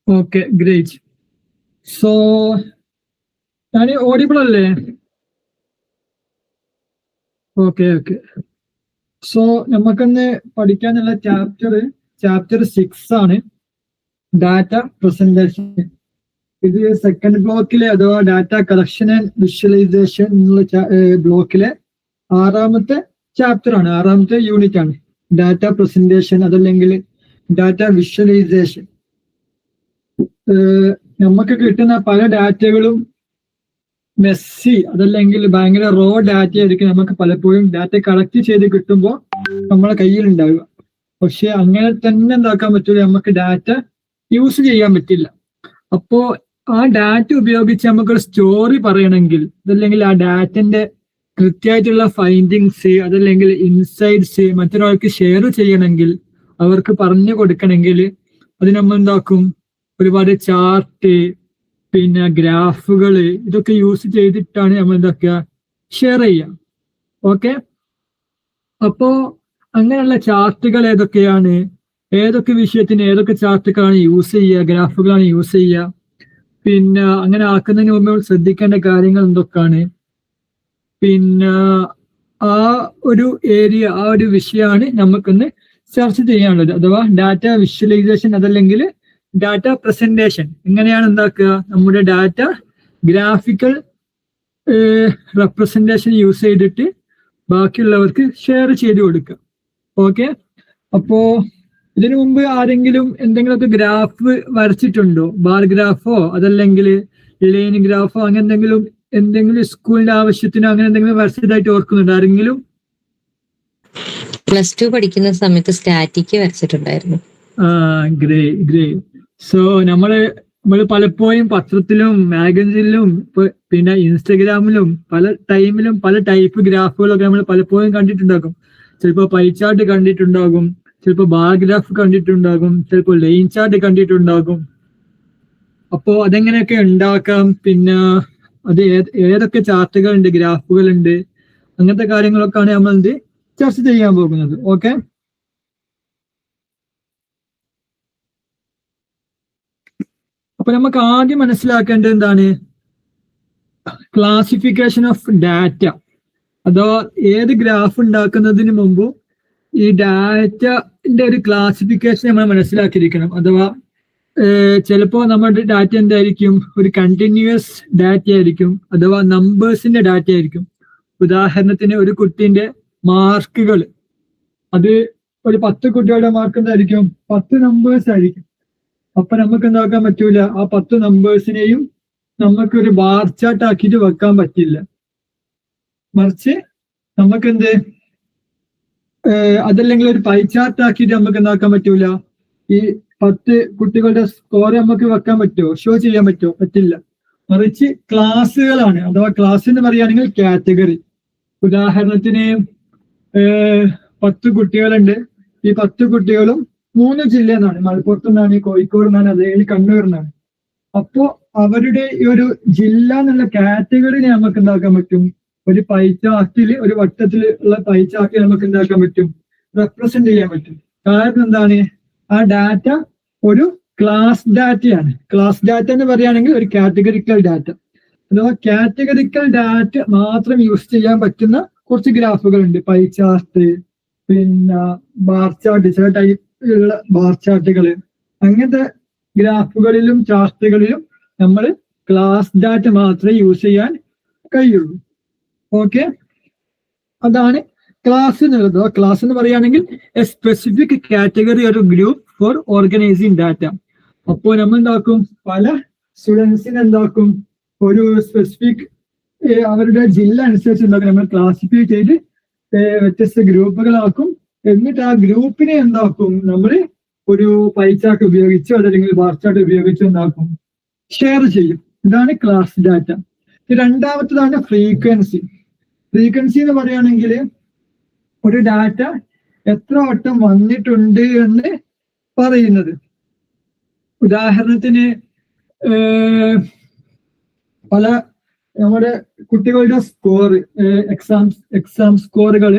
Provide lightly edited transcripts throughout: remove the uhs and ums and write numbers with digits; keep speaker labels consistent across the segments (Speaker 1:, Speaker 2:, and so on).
Speaker 1: Okay, great. So, audible അല്ലേ? Okay. So, നമുക്കിന്ന് പഠിക്കാനുള്ള ചാപ്റ്റർ 6 ആണ് ഡാറ്റ പ്രസന്റേഷൻ. ഇത് സെക്കൻഡ് ബ്ലോക്കിലെ അഥവാ ഡാറ്റ കളക്ഷൻ ആൻഡ് വിഷ്വലൈസേഷൻ എന്നുള്ള ബ്ലോക്കിലെ 6ാമത്തെ ചാപ്റ്റർ ആണ്, 6ാമത്തെ യൂണിറ്റ് ആണ്. ഡാറ്റ പ്രസന്റേഷൻ അതല്ലെങ്കിൽ ഡാറ്റ വിഷ്വലൈസേഷൻ. നമുക്ക് കിട്ടുന്ന പല ഡാറ്റകളും മെസ്സി അതല്ലെങ്കിൽ ഭയങ്കര റോ ഡാറ്റ ആയിരിക്കും നമുക്ക് പലപ്പോഴും ഡാറ്റ കളക്ട് ചെയ്ത് കിട്ടുമ്പോൾ നമ്മളെ കയ്യിൽ ഉണ്ടാവുക. പക്ഷെ അങ്ങനെ തന്നെ എന്താക്കാൻ പറ്റില്ല, നമുക്ക് ഡാറ്റ യൂസ് ചെയ്യാൻ പറ്റില്ല. അപ്പോ ആ ഡാറ്റ ഉപയോഗിച്ച് നമുക്കൊരു സ്റ്റോറി പറയണമെങ്കിൽ അതല്ലെങ്കിൽ ആ ഡാറ്റന്റെ കൃത്യമായിട്ടുള്ള ഫൈൻഡിങ്സ് അതല്ലെങ്കിൽ ഇൻസൈറ്റ്സ് മറ്റൊരാൾക്ക് ഷെയർ ചെയ്യണമെങ്കിൽ, അവർക്ക് പറഞ്ഞു കൊടുക്കണമെങ്കിൽ അത് നമ്മൾ എന്താക്കും, ഒരുപാട് ചാർട്ട് പിന്നെ ഗ്രാഫുകൾ ഇതൊക്കെ യൂസ് ചെയ്തിട്ടാണ് നമ്മൾ എന്താക്കുക, ഷെയർ ചെയ്യുക. ഓക്കെ, അപ്പോ അങ്ങനെയുള്ള ചാർട്ടുകൾ ഏതൊക്കെയാണ്, ഏതൊക്കെ വിഷയത്തിന് ഏതൊക്കെ ചാർട്ടുകളാണ് യൂസ് ചെയ്യുക, ഗ്രാഫുകളാണ് യൂസ് ചെയ്യുക, പിന്നെ അങ്ങനെ ആക്കുന്നതിന് മുമ്പ് ശ്രദ്ധിക്കേണ്ട കാര്യങ്ങൾ എന്തൊക്കെയാണ്, പിന്നെ ആ ഒരു ഏരിയ ആ ഒരു വിഷയമാണ് നമുക്കൊന്ന് ചർച്ച ചെയ്യാനുള്ളത്. അഥവാ ഡാറ്റ വിഷ്വലൈസേഷൻ അതല്ലെങ്കിൽ ഡാറ്റ പ്രസന്റേഷൻ. എങ്ങനെയാണ് എന്താക്കുക, നമ്മുടെ ഡാറ്റ ഗ്രാഫിക്കൽ റെപ്രസെന്റേഷൻ യൂസ് ചെയ്തിട്ട് ബാക്കിയുള്ളവർക്ക് ഷെയർ ചെയ്ത് കൊടുക്കുക. ഓക്കെ, അപ്പോ ഇതിനു മുമ്പ് ആരെങ്കിലും എന്തെങ്കിലുമൊക്കെ ഗ്രാഫ് വരച്ചിട്ടുണ്ടോ? ബാർ ഗ്രാഫോ അതല്ലെങ്കിൽ ലൈൻ ഗ്രാഫോ അങ്ങനെ എന്തെങ്കിലും സ്കൂളിന്റെ ആവശ്യത്തിനോ അങ്ങനെ എന്തെങ്കിലും വരച്ചതായിട്ട് ഓർക്കുന്നുണ്ടോ ആരെങ്കിലും?
Speaker 2: +2 പഠിക്കുന്ന സമയത്ത് സ്റ്റാറ്റിക് വരച്ചിട്ടുണ്ടായിരുന്നു.
Speaker 1: ഗ്രേ. സോ നമ്മള് പലപ്പോഴും പത്രത്തിലും മാഗസിനിലും പിന്നെ ഇൻസ്റ്റഗ്രാമിലും പല ടൈമിലും പല ടൈപ്പ് ഗ്രാഫുകളൊക്കെ നമ്മൾ പലപ്പോഴും കണ്ടിട്ടുണ്ടാകും. ചിലപ്പോൾ പൈ ചാർട്ട് കണ്ടിട്ടുണ്ടാകും, ചിലപ്പോൾ ബാർ ഗ്രാഫ് കണ്ടിട്ടുണ്ടാകും, ചിലപ്പോൾ ലൈൻ ചാർട്ട് കണ്ടിട്ടുണ്ടാകും. അപ്പോ അതെങ്ങനെയൊക്കെ ഉണ്ടാക്കാം, പിന്നെ അത് ഏതൊക്കെ ചാർട്ടുകളുണ്ട്, ഗ്രാഫുകളുണ്ട്, അങ്ങനത്തെ കാര്യങ്ങളൊക്കെയാണ് നമ്മൾ എന്ത് ചർച്ച ചെയ്യാൻ പോകുന്നത്. ഓക്കെ, അപ്പൊ നമുക്ക് ആദ്യം മനസ്സിലാക്കേണ്ടത് എന്താണ്, ക്ലാസിഫിക്കേഷൻ ഓഫ് ഡാറ്റ. അഥവാ ഏത് ഗ്രാഫ് ഉണ്ടാക്കുന്നതിന് മുമ്പ് ഈ ഡാറ്റന്റെ ഒരു ക്ലാസിഫിക്കേഷൻ നമ്മൾ മനസ്സിലാക്കിയിരിക്കണം. അഥവാ ചിലപ്പോൾ നമ്മുടെ ഡാറ്റ എന്തായിരിക്കും, ഒരു കണ്ടിന്യൂസ് ഡാറ്റ ആയിരിക്കും, അഥവാ നമ്പേഴ്സിന്റെ ഡാറ്റ ആയിരിക്കും. ഉദാഹരണത്തിന് ഒരു കുട്ടീന്റെ മാർക്കുകൾ, അത് ഒരു 10 കുട്ടികളുടെ മാർക്ക് എന്തായിരിക്കും, 10 നമ്പേഴ്സ് ആയിരിക്കും. അപ്പൊ നമുക്ക് എന്താക്കാൻ പറ്റൂല, ആ 10 നമ്പേഴ്സിനെയും നമുക്കൊരു ബാർ ചാർട്ട് ആക്കിയിട്ട് വെക്കാൻ പറ്റില്ല. മറിച്ച് നമുക്കെന്ത്, അതല്ലെങ്കിൽ ഒരു പൈ ചാർട്ട് ആക്കിയിട്ട് നമുക്ക് എന്താക്കാൻ പറ്റൂല, ഈ 10 കുട്ടികളുടെ സ്കോർ നമുക്ക് വെക്കാൻ പറ്റുമോ, ഷോ ചെയ്യാൻ പറ്റുമോ? പറ്റില്ല. മറിച്ച് ക്ലാസ്സുകളാണ്. അഥവാ ക്ലാസ് എന്ന് പറയുകയാണെങ്കിൽ കാറ്റഗറി. ഉദാഹരണത്തിന് 10 കുട്ടികളുണ്ട്, ഈ 10 കുട്ടികളും 3 ജില്ലയിൽ നിന്നാണ്, മലപ്പുറത്തു നിന്നാണ്, കോഴിക്കോട് നിന്നാണ്, അല്ലെങ്കിൽ കണ്ണൂരിൽ നിന്നാണ്. അപ്പോ അവരുടെ ഈ ഒരു ജില്ല എന്നുള്ള കാറ്റഗറിനെ നമുക്ക് എന്താക്കാൻ പറ്റും, ഒരു പൈ ചാർട്ടിൽ, ഒരു വട്ടത്തിൽ ഉള്ള പൈ ചാർട്ടിൽ നമുക്ക് എന്താക്കാൻ പറ്റും, റെപ്രസെന്റ് ചെയ്യാൻ പറ്റും. കാരണം എന്താണ്, ആ ഡാറ്റ ഒരു ക്ലാസ് ഡാറ്റയാണ്. ക്ലാസ് ഡാറ്റ എന്ന് പറയുകയാണെങ്കിൽ ഒരു കാറ്റഗറിക്കൽ ഡാറ്റ. അഥവാ കാറ്റഗറിക്കൽ ഡാറ്റ മാത്രം യൂസ് ചെയ്യാൻ പറ്റുന്ന കുറച്ച് ഗ്രാഫുകളുണ്ട്. പൈ ചാർട്ട്, പിന്നെ ബാർ ചാർട്ട്, ചില ടൈപ്പിലുള്ള ബാർ ചാർട്ടുകൾ. അങ്ങനത്തെ ഗ്രാഫുകളിലും ചാർട്ടുകളിലും നമ്മൾ ക്ലാസ് ഡാറ്റ മാത്രമേ യൂസ് ചെയ്യാൻ കഴിയുള്ളൂ. ഓക്കെ, അതാണ് ക്ലാസ് എന്നുള്ളത്. ക്ലാസ് എന്ന് പറയുകയാണെങ്കിൽ എ സ്പെസിഫിക് കാറ്റഗറി ഒരു ഗ്രൂപ്പ് ഫോർ ഓർഗനൈസിങ് ഡാറ്റ. അപ്പോൾ നമ്മൾ എന്താക്കും, പല സ്റ്റുഡൻസിന് എന്താക്കും, ഒരു സ്പെസിഫിക് അവരുടെ ജില്ല അനുസരിച്ച് എന്താക്കും, നമ്മൾ ക്ലാസിഫൈ ചെയ്ത് വ്യത്യസ്ത ഗ്രൂപ്പുകളാക്കും. എന്നിട്ട് ആ ഗ്രൂപ്പിനെ എന്താക്കും, നമ്മൾ ഒരു പൈ ചാർട്ട് ഉപയോഗിച്ചോ അതല്ലെങ്കിൽ ബാർ ചാർട്ട് ഉപയോഗിച്ചോ എന്താക്കും, ഷെയർ ചെയ്യും. ഇതാണ് ക്ലാസ് ഡാറ്റ. രണ്ടാമത്തതാണ് ഫ്രീക്വൻസി. ഫ്രീക്വൻസി എന്ന് പറയുകയാണെങ്കിൽ ഒരു ഡാറ്റ എത്ര വട്ടം വന്നിട്ടുണ്ട് എന്ന് പറയുന്നത്. ഉദാഹരണത്തിന് പല നമ്മുടെ കുട്ടികളുടെ സ്കോർ, എക്സാം സ്കോറുകൾ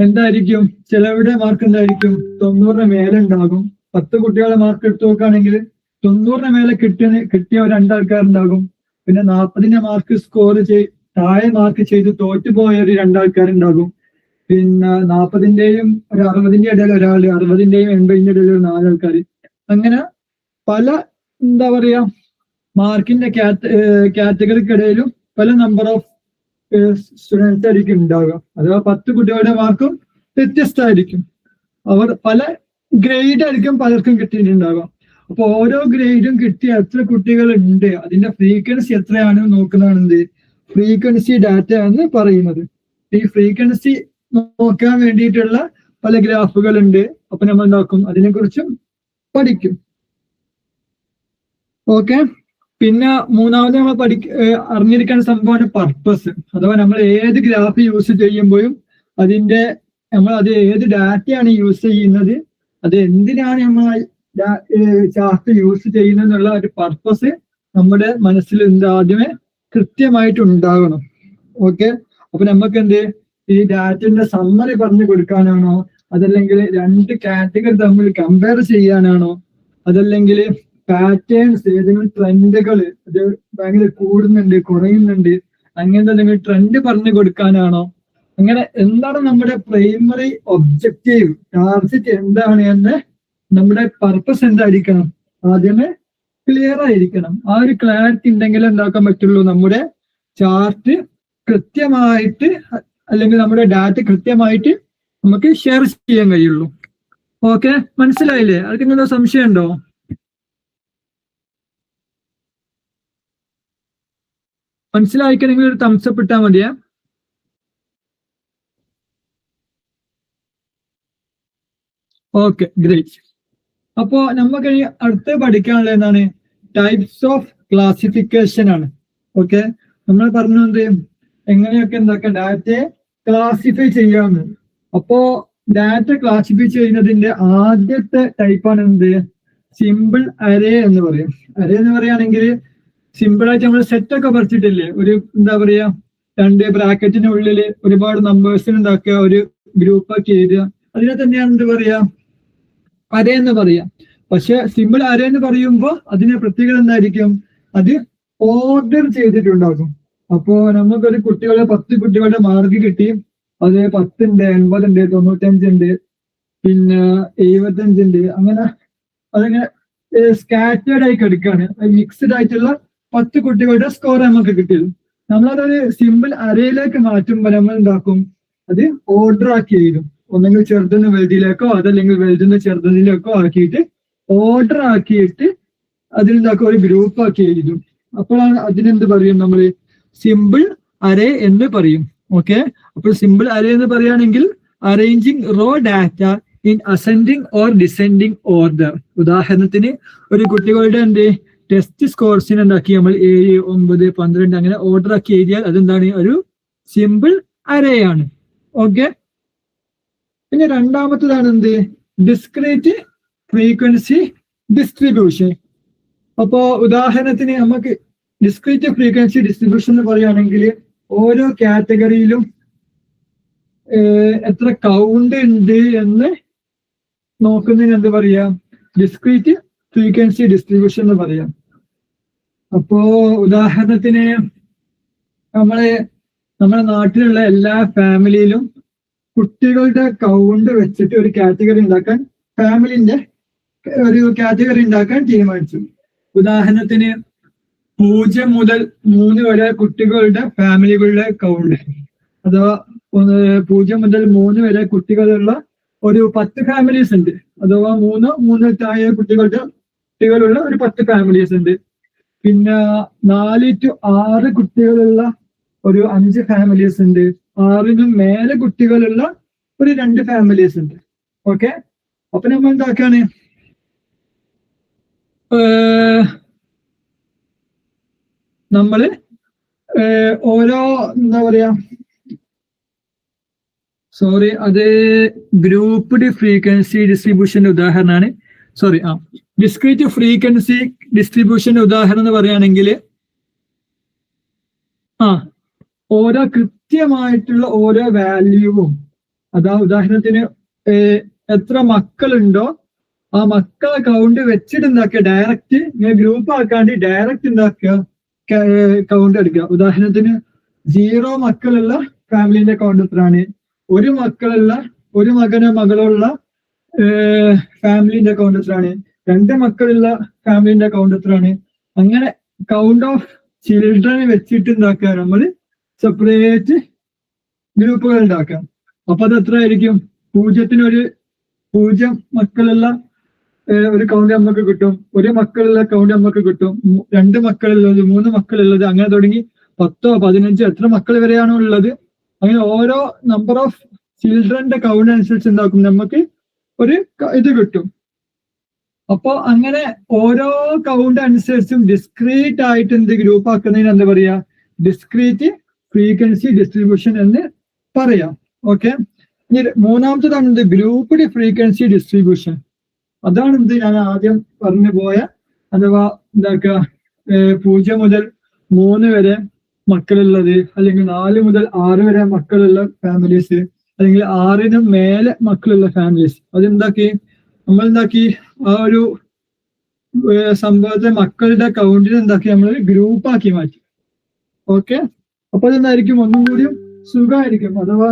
Speaker 1: എന്തായിരിക്കും, ചിലവരുടെ മാർക്ക് എന്തായിരിക്കും 90ന് മേലെ ഉണ്ടാകും. 10 കുട്ടികളുടെ മാർക്ക് എടുത്തു നോക്കുകയാണെങ്കിൽ 90 മേലെ കിട്ടിയ ഒരു രണ്ടാൾക്കാരുണ്ടാകും. പിന്നെ 40 മാർക്ക് സ്കോർ താഴെ മാർക്ക് ചെയ്ത് തോറ്റുപോയ ഒരു രണ്ടാൾക്കാരുണ്ടാകും. പിന്നെ 40ന്റെയും ഒരു 60ന്റെ ഇടയിൽ ഒരാൾ, 60ന്റെയും 80ന്റെ ഇടയിൽ ഒരു 4 ആൾക്കാർ. അങ്ങനെ പല എന്താ പറയാ മാർക്കിന്റെ കാറ്റഗറിക്കിടയിലും പല നമ്പർ ഓഫ് സ്റ്റുഡൻസ് ആയിരിക്കും ഉണ്ടാവുക. അഥവാ 10 കുട്ടികളുടെ മാർക്കും വ്യത്യസ്തമായിരിക്കും. അവർ പല ഗ്രേഡ് ആയിരിക്കും പലർക്കും കിട്ടിയിട്ടുണ്ടാവുക. അപ്പൊ ഓരോ ഗ്രേഡും കിട്ടിയ എത്ര കുട്ടികൾ ഉണ്ട്, അതിന്റെ ഫ്രീക്വൻസി എത്രയാണെന്ന് നോക്കുന്നതാണ് എന്ത് ഫ്രീക്വൻസി ഡാറ്റ എന്ന് പറയുന്നത്. ഈ ഫ്രീക്വൻസി നോക്കാൻ വേണ്ടിയിട്ടുള്ള പല ഗ്രാഫുകൾ ഉണ്ട്. അപ്പൊ നമ്മൾ നോക്കും, അതിനെക്കുറിച്ചും പഠിക്കും. ഓക്കെ. പിന്നെ മൂന്നാമത് നമ്മൾ അറിഞ്ഞിരിക്കേണ്ട സംഭവമാണ് പർപ്പസ്. അഥവാ നമ്മൾ ഏത് ഗ്രാഫ് യൂസ് ചെയ്യുമ്പോഴും നമ്മൾ അത് ഏത് ഡാറ്റയാണ് യൂസ് ചെയ്യുന്നത്, അത് എന്തിനാണ് നമ്മൾ ചാർട്ട് യൂസ് ചെയ്യുന്നത് എന്നുള്ള ഒരു പർപ്പസ് നമ്മുടെ മനസ്സിൽ ആദ്യമേ കൃത്യമായിട്ട് ഉണ്ടാകണം. ഓക്കെ. അപ്പൊ നമുക്ക് ഈ ഡാറ്റയുടെ സമ്മറി പറഞ്ഞു കൊടുക്കാനാണോ, അതല്ലെങ്കിൽ 2 കാറ്റഗറി തമ്മിൽ കമ്പയർ ചെയ്യാനാണോ, അതല്ലെങ്കിൽ പാറ്റേൺസ് ഏതെങ്കിലും ട്രെൻഡുകൾ അത് ഭയങ്കര കൂടുന്നുണ്ട് കുറയുന്നുണ്ട് അങ്ങനത്തെ എന്തെങ്കിലും ട്രെൻഡ് പറഞ്ഞു കൊടുക്കാനാണോ, അങ്ങനെ എന്താണ് നമ്മുടെ പ്രൈമറി ഒബ്ജക്റ്റീവ് ടാർഗറ്റ് എന്താണ് എന്ന് നമ്മുടെ പർപ്പസ് എന്തായിരിക്കണം ആദ്യമേ ക്ലിയർ ആയിരിക്കണം. ആ ഒരു ക്ലാരിറ്റി ഉണ്ടെങ്കിൽ എന്താക്കാൻ പറ്റുള്ളൂ, നമ്മുടെ ചാർട്ട് കൃത്യമായിട്ട് അല്ലെങ്കിൽ നമ്മുടെ ഡാറ്റ കൃത്യമായിട്ട് നമുക്ക് ഷെയർ ചെയ്യാൻ കഴിയുള്ളൂ. ഓക്കെ, മനസ്സിലായില്ലേ? ആർക്കെങ്കിലും സംശയം ഉണ്ടോ? മനസ്സിലായിക്കണമെങ്കിൽ ഒരു തംസപ്പ് ഇട്ടാൽ മതിയാ. Okay, great. അപ്പോ നമുക്ക് അടുത്ത് പഠിക്കാനുള്ള എന്താണ് ടൈപ്സ് ഓഫ് ക്ലാസിഫിക്കേഷൻ ആണ്. ഓക്കെ, നമ്മൾ പറഞ്ഞത് എങ്ങനെയൊക്കെ ഡാറ്റയെ ക്ലാസിഫൈ ചെയ്യാമെന്ന്. അപ്പോ ഡാറ്റ ക്ലാസിഫൈ ചെയ്യുന്നതിന്റെ ആദ്യത്തെ ടൈപ്പാണ് സിമ്പിൾ അരേ എന്ന് പറയും. അരേ എന്ന് പറയുകയാണെങ്കിൽ സിമ്പിൾ ആയിട്ട് നമ്മൾ സെറ്റ് ഒക്കെ പഠിച്ചിട്ടില്ലേ, ഒരു എന്താ പറയാ 2 ബ്രാക്കറ്റിനുള്ളിൽ ഒരുപാട് നമ്പേഴ്സിന് ഉണ്ടാക്കുക, ഒരു ഗ്രൂപ്പ് ഒക്കെ എഴുതുക, അതിനെ തന്നെയാണ് എന്ത് പറയാ അരേ എന്ന് പറയാം. പക്ഷെ സിമ്പിൾ അരേ എന്ന് പറയുമ്പോൾ അതിന്റെ പ്രത്യേകത എന്തായിരിക്കും, അത് ഓർഡർ ചെയ്തിട്ടുണ്ടാകും. അപ്പോ നമുക്കൊരു 10 കുട്ടികളുടെ മാർക്ക് കിട്ടി, അത് 10 ഉണ്ട്, 80 ഉണ്ട്, 95 ഉണ്ട്, പിന്നെ 75 ഉണ്ട്, അങ്ങനെ അതങ്ങനെ സ്കാറ്റേർഡ് ആയി കിടക്കുകയാണ്. മിക്സ്ഡ് ആയിട്ടുള്ള 10 കുട്ടികളുടെ സ്കോർ നമുക്ക് കിട്ടിയത്. നമ്മളതൊരു സിമ്പിൾ അരയിലേക്ക് മാറ്റുമ്പോൾ നമ്മൾ എന്താക്കും, അത് ഓർഡർ ആക്കി എഴുതും. ഒന്നെങ്കിൽ ചെറുതെന്ന് വലുതിലേക്കോ അതല്ലെങ്കിൽ വലുതെന്ന് ചെറുതിലേക്കോ ആക്കിയിട്ട് ഓർഡർ ആക്കിയിട്ട് അതിലെന്താക്കും ഒരു ഗ്രൂപ്പ് ആക്കി എഴുതും. അപ്പോഴാണ് അതിനെന്ത് പറയും, നമ്മൾ സിമ്പിൾ അരേ എന്ന് പറയും. ഓക്കെ, അപ്പോൾ സിമ്പിൾ അരേ എന്ന് പറയുകയാണെങ്കിൽ arranging raw data in ascending or descending order. ഉദാഹരണത്തിന് ഒരു കുട്ടികളുടെ ടെസ്റ്റ് സ്കോർസിന് എന്താക്കി നമ്മൾ 7, 9, 12 അങ്ങനെ ഓർഡർ ആക്കി എഴുതിയാൽ അതെന്താണ്, ഒരു സിമ്പിൾ അരേ ആണ്. ഓക്കെ, പിന്നെ രണ്ടാമത്തതാണ് ഡിസ്ക്രീറ്റ് ഫ്രീക്വൻസി ഡിസ്ട്രിബ്യൂഷൻ. അപ്പോ ഉദാഹരണത്തിന് നമുക്ക് ഡിസ്ക്രീറ്റ് ഫ്രീക്വൻസി ഡിസ്ട്രിബ്യൂഷൻ എന്ന് പറയുകയാണെങ്കിൽ ഓരോ കാറ്റഗറിയിലും എത്ര കൗണ്ട് ഉണ്ട് എന്ന് നോക്കുന്നതിന് എന്ത് പറയാം, ഡിസ്ക്രീറ്റ് ഫ്രീക്വൻസി ഡിസ്ട്രിബ്യൂഷൻ എന്ന് പറയാം. അപ്പോ ഉദാഹരണത്തിന് നമ്മുടെ നാട്ടിലുള്ള എല്ലാ ഫാമിലിയിലും കുട്ടികളുടെ കൗണ്ട് വെച്ചിട്ട് ഒരു കാറ്റഗറി ഉണ്ടാക്കാൻ ഫാമിലിന്റെ ഒരു കാറ്റഗറി ഉണ്ടാക്കാൻ തീരുമാനിച്ചു. ഉദാഹരണത്തിന് 0 മുതൽ 3 വരെ കുട്ടികളുടെ ഫാമിലികളുടെ കൗണ്ട്, അഥവാ 0 മുതൽ 3 വരെ കുട്ടികളുള്ള ഒരു 10 ഫാമിലീസ് ഉണ്ട്, അഥവാ 3 താഴെ കുട്ടികളുള്ള ഒരു 10 ഫാമിലീസ് ഉണ്ട്. പിന്നെ 4 to 6 കുട്ടികളുള്ള ഒരു 5 ഫാമിലീസ് ഉണ്ട്. 6 മേലെ കുട്ടികളുള്ള ഒരു 2 ഫാമിലീസ് ഉണ്ട്. ഓക്കെ, അപ്പൊ നമ്മൾ എന്താക്കാണ്, നമ്മള് ഓരോ എന്താ പറയാ അത് ഗ്രൂപ്പ്ഡ് ഫ്രീക്വൻസി ഡിസ്ട്രിബ്യൂഷന്റെ ഉദാഹരണമാണ്. ഡിസ്ക്രീറ്റ് ഫ്രീക്വൻസി ഡിസ്ട്രിബ്യൂഷന്റെ ഉദാഹരണം എന്ന് പറയുകയാണെങ്കിൽ ഓരോ കൃത്യമായിട്ടുള്ള ഓരോ വാല്യൂവും, അതാ ഉദാഹരണത്തിന് എത്ര മക്കളുണ്ടോ ആ മക്കളെ കൗണ്ട് വെച്ചിട്ട് എന്താക്കുക, ഡയറക്റ്റ് ഇങ്ങനെ ഗ്രൂപ്പ് ആക്കാണ്ട് ഡയറക്റ്റ് എന്താക്കുക കൗണ്ട് എടുക്കുക. ഉദാഹരണത്തിന് 0 മക്കളുള്ള ഫാമിലിന്റെ കൗണ്ട് എത്രയാണ്, ഒരു മകനോ മകളോ ഉള്ള ഫാമിലിന്റെ കൗണ്ട് എത്രയാണ്, 2 മക്കളുള്ള ഫാമിലിന്റെ കൗണ്ട് എത്രയാണ്. അങ്ങനെ കൗണ്ട് ഓഫ് ചിൽഡ്രനെ വെച്ചിട്ട് എന്താക്കുക, നമ്മൾ സെപ്പറേറ്റ് ഗ്രൂപ്പുകൾ ഉണ്ടാക്കാം. അപ്പൊ അത് എത്ര ആയിരിക്കും, 0 മക്കളുള്ള ഒരു കൗണ്ട് നമുക്ക് കിട്ടും, 1 മക്കളുള്ള കൗണ്ട് നമുക്ക് കിട്ടും, 2 മക്കളുള്ളത്, 3 മക്കളുള്ളത്, അങ്ങനെ തുടങ്ങി 10, 15 എത്ര മക്കൾ വരെയാണോ ഉള്ളത്, അങ്ങനെ ഓരോ നമ്പർ ഓഫ് ചിൽഡ്രന്റെ കൗണ്ട് അനുസരിച്ച് എന്താക്കും നമുക്ക് ഒരു ഇത് കിട്ടും. അപ്പൊ അങ്ങനെ ഓരോ കൗണ്ട് അനുസരിച്ചും ഡിസ്ക്രീറ്റ് ആയിട്ട് എന്ത് ഗ്രൂപ്പ് ആക്കുന്നതിന് എന്താ പറയാ, ഡിസ്ക്രീറ്റ് ഫ്രീക്വൻസി ഡിസ്ട്രിബ്യൂഷൻ എന്ന് പറയാം. ഓക്കെ, ഇനി മൂന്നാമത്തേതാണ് എന്ത്, ഗ്രൂപ്പ്ഡ് ഫ്രീക്വൻസി ഡിസ്ട്രിബ്യൂഷൻ. അതാണ് എന്ത് ഞാൻ ആദ്യം പറഞ്ഞു പോയ, അഥവാ എന്താക്കുക 0 മുതൽ 3 വരെ മക്കളുള്ളത്, അല്ലെങ്കിൽ 4 മുതൽ 6 വരെ മക്കളുള്ള ഫാമിലീസ്, അല്ലെങ്കിൽ 6-ന് മേലെ മക്കളുള്ള ഫാമിലീസ്. അതെന്താക്കി നമ്മൾ ആ ഒരു സംഭവത്തെ മക്കളുടെ കൗണ്ടിന് എന്താക്കി നമ്മൾ ഗ്രൂപ്പാക്കി മാറ്റി. ഓക്കെ, അപ്പൊ അതെന്തായിരിക്കും ഒന്നും കൂടി സുഖമായിരിക്കും. അഥവാ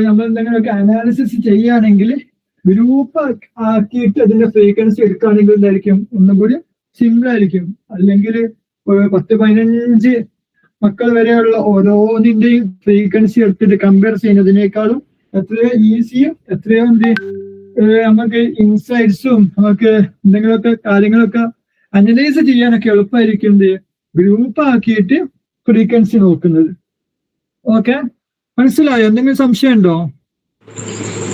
Speaker 1: നമ്മൾ എന്തെങ്കിലുമൊക്കെ അനാലിസിസ് ചെയ്യുകയാണെങ്കിൽ ഗ്രൂപ്പ് ആക്കിയിട്ട് അതിന്റെ ഫ്രീക്വൻസി എടുക്കുകയാണെങ്കിൽ എന്തായിരിക്കും ഒന്നും കൂടി സിമ്പിൾ ആയിരിക്കും. അല്ലെങ്കിൽ 10-15 മക്കൾ വരെയുള്ള ഓരോന്നിന്റെയും ഫ്രീക്വൻസി എടുത്തിട്ട് കമ്പയർ ചെയ്യുന്നതിനേക്കാളും എത്രയോ ഈസിയും എത്രയോ നമുക്ക് ഇൻസൈറ്റ്സും നമുക്ക് എന്തെങ്കിലുമൊക്കെ കാര്യങ്ങളൊക്കെ അനലൈസ് ചെയ്യാനൊക്കെ എളുപ്പമായിരിക്കും ഗ്രൂപ്പ് ആക്കിയിട്ട് ഫ്രീക്വൻസി നോക്കുന്നത്. ഓക്കെ, മനസ്സിലായോ? എന്തെങ്കിലും സംശയം ഉണ്ടോ?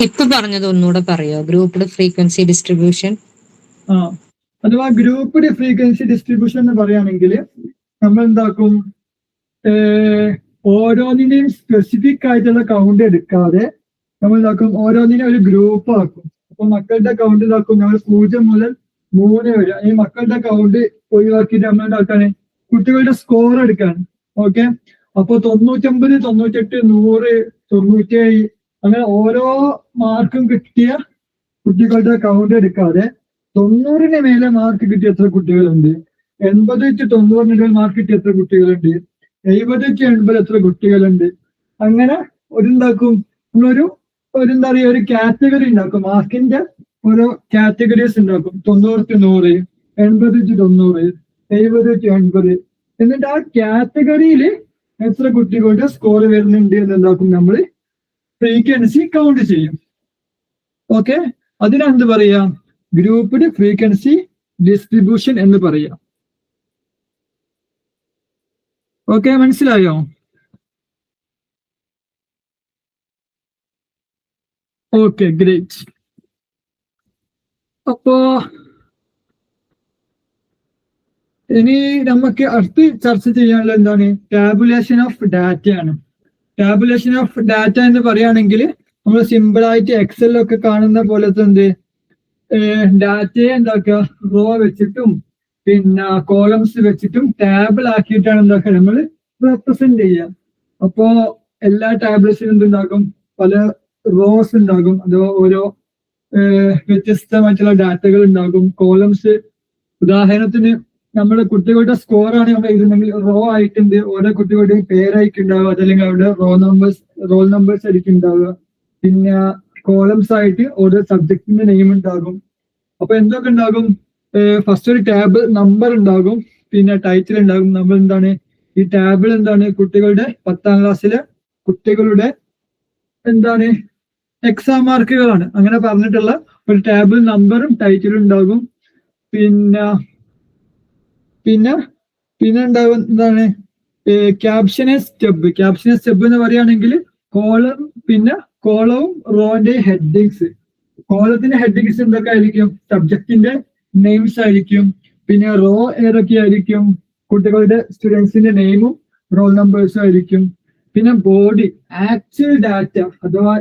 Speaker 2: ഇപ്പൊ പറഞ്ഞത് ഒന്നുകൂടെ പറയോ, ഗ്രൂപ്പ്ഡ് ഫ്രീക്വൻസി ഡിസ്ട്രിബ്യൂഷൻ?
Speaker 1: അഥവാ ഗ്രൂപ്പ്ഡ് ഫ്രീക്വൻസി ഡിസ്ട്രിബ്യൂഷൻ എന്ന് പറയുകയാണെങ്കിൽ നമ്മൾ എന്താക്കും, ഓരോന്നിനെയും സ്പെസിഫിക് ആയിട്ടുള്ള കൗണ്ട് എടുക്കാതെ നമ്മൾ എന്താക്കും, ഓരോന്നിനെ ഒരു ഗ്രൂപ്പ് ആക്കും. അപ്പൊ മക്കളുടെ കൗണ്ട് ഇതാക്കും നമ്മൾ 0 മുതൽ 3 വരെ. ഈ മക്കളുടെ കൗണ്ട് ഒഴിവാക്കിയിട്ട് നമ്മൾ എന്താക്കാണ്, കുട്ടികളുടെ സ്കോർ എടുക്കാണ്. ഓക്കെ, അപ്പൊ 99, 98, 100, 97 അങ്ങനെ ഓരോ മാർക്കും കിട്ടിയ കുട്ടികളുടെ കൗണ്ട് എടുക്കാതെ 90-ന് മേലെ മാർക്ക് കിട്ടിയ എത്ര കുട്ടികളുണ്ട്, 80-90 മാർക്ക് കിട്ടിയ എത്ര കുട്ടികളുണ്ട്, 70-80 എത്ര കുട്ടികളുണ്ട്, അങ്ങനെ എന്താക്കും നമ്മളൊരു എന്താ പറയുക ഒരു കാറ്റഗറി ഉണ്ടാക്കും. മാർക്കിന്റെ ഓരോ കാറ്റഗറീസ് ഉണ്ടാക്കും. 90-100, 80-90, 70-80. എന്നിട്ട് ആ കാറ്റഗറിയിൽ എത്ര കുട്ടികളുടെ സ്കോർ വരുന്നുണ്ട് എന്നുണ്ടാക്കും നമ്മൾ ഫ്രീക്വൻസി കൗണ്ട് ചെയ്യും. ഓക്കെ, അതിനെന്ത് പറയാം, ഗ്രൂപ്പ്ഡ് ഫ്രീക്വൻസി ഡിസ്ട്രിബ്യൂഷൻ എന്ന് പറയാം. ഓക്കെ, മനസ്സിലായോ? Okay, great. അപ്പോ ഇനി നമുക്ക് അടുത്ത് ചർച്ച ചെയ്യാനുള്ള എന്താണ്, ടാബുലേഷൻ ഓഫ് ഡാറ്റയാണ്. ടാബുലേഷൻ ഓഫ് ഡാറ്റ എന്ന് പറയുകയാണെങ്കിൽ നമ്മൾ സിമ്പിൾ ആയിട്ട് എക്സലിലൊക്കെ കാണുന്ന പോലത്തെ ഡാറ്റയെ എന്താക്കുക, റോ വെച്ചിട്ടും പിന്നെ കോളംസ് വെച്ചിട്ടും ടേബിൾ ആക്കിയിട്ടാണ് എന്താക്കുക നമ്മൾ റെപ്രസെന്റ് ചെയ്യുക. അപ്പോ എല്ലാ ടാബ്ലറ്റ്സിനും എന്തുണ്ടാകും, പല റോസ് ഉണ്ടാകും, അഥവാ ഓരോ വ്യത്യസ്തമായിട്ടുള്ള ഡാറ്റകൾ ഉണ്ടാകും. കോളംസ് ഉദാഹരണത്തിന് നമ്മുടെ കുട്ടികളുടെ സ്കോറാണ് നമ്മൾ എഴുതുന്നെങ്കിൽ റോ ആയിട്ടുണ്ട്, ഓരോ കുട്ടികളുടെയും പേരായിരിക്കും ഉണ്ടാവുക, അതല്ലെങ്കിൽ അവരുടെ റോൾ നമ്പേഴ്സ് ആയിരിക്കും ഉണ്ടാവുക. പിന്നെ കോളംസ് ആയിട്ട് ഓരോ സബ്ജക്റ്റിന്റെ നെയിം ഉണ്ടാകും. അപ്പൊ എന്തൊക്കെ ഉണ്ടാകും, ഫസ്റ്റ് ഒരു ടാബ് നമ്പർ ഉണ്ടാകും, പിന്നെ ടൈറ്റിൽ ഉണ്ടാകും. നമ്മൾ എന്താണ് ഈ ടാബിൾ എന്താണ്, കുട്ടികളുടെ 10ാം ക്ലാസ്സിലെ കുട്ടികളുടെ എന്താണ് എക്സാം മാർക്കുകളാണ്. അങ്ങനെ പറഞ്ഞിട്ടുള്ള ഒരു ടാബിൾ നമ്പറും ടൈറ്റിലും ഉണ്ടാകും. പിന്നെ ഉണ്ടാകും എന്താണ് ക്യാപ്ഷനെ സ്റ്റെബ്. ക്യാപ്ഷനെ സ്റ്റെബ് എന്ന് പറയുകയാണെങ്കിൽ കോളവും റോന്റെ ഹെഡിങ്സ്. കോളത്തിന്റെ ഹെഡിങ്സ് എന്തൊക്കെ ആയിരിക്കും, സബ്ജക്റ്റിന്റെ നെയിംസ് ആയിരിക്കും. പിന്നെ റോ ഏതൊക്കെ ആയിരിക്കും, കുട്ടികളുടെ സ്റ്റുഡൻസിന്റെ നെയിമും റോൾ നമ്പേഴ്സും ആയിരിക്കും. പിന്നെ ബോഡി ആക്ച്വൽ ഡാറ്റ, അഥവാ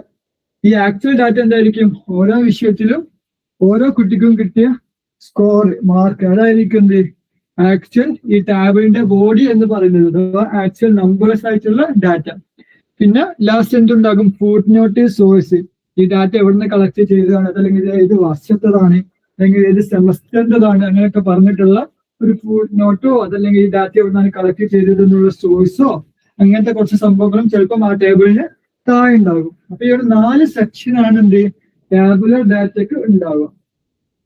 Speaker 1: ഈ ആക്ച്വൽ ഡാറ്റ എന്തായിരിക്കും, ഓരോ വിഷയത്തിലും ഓരോ കുട്ടിക്കും കിട്ടിയ സ്കോർ മാർക്ക്, അതായിരിക്കും ആക്ച്വൽ ഈ ടാബിളിന്റെ ബോഡി എന്ന് പറയുന്നത്, അഥവാ ആക്ച്വൽ നമ്പേഴ്സ് ആയിട്ടുള്ള ഡാറ്റ. പിന്നെ ലാസ്റ്റ് എന്തുണ്ടാകും, ഫുട് നോട്ട്, സോഴ്സ്. ഈ ഡാറ്റ എവിടുന്ന് കളക്ട് ചെയ്തതാണ്, അതല്ലെങ്കിൽ ഇത് ഏത് വർഷത്തേതാണ്, അല്ലെങ്കിൽ ഏത് സെമസ്റ്ററിൻ്റെതാണ്, അങ്ങനെയൊക്കെ പറഞ്ഞിട്ടുള്ള ഒരു ഫുൾ നോട്ടോ, അതല്ലെങ്കിൽ ഈ ഡാറ്റ എവിടുന്നാണ് കളക്ട് ചെയ്തതെന്നുള്ള സോഴ്സോ, അങ്ങനത്തെ കുറച്ച് സംഭവങ്ങളും ചിലപ്പം ആ ടേബിളിന് താഴെ ഉണ്ടാകും. അപ്പൊ ഈ ഒരു 4 സെക്ഷനാണ് എന്ത് ടാബുലർ ഡാറ്റയ്ക്ക് ഉണ്ടാവുക.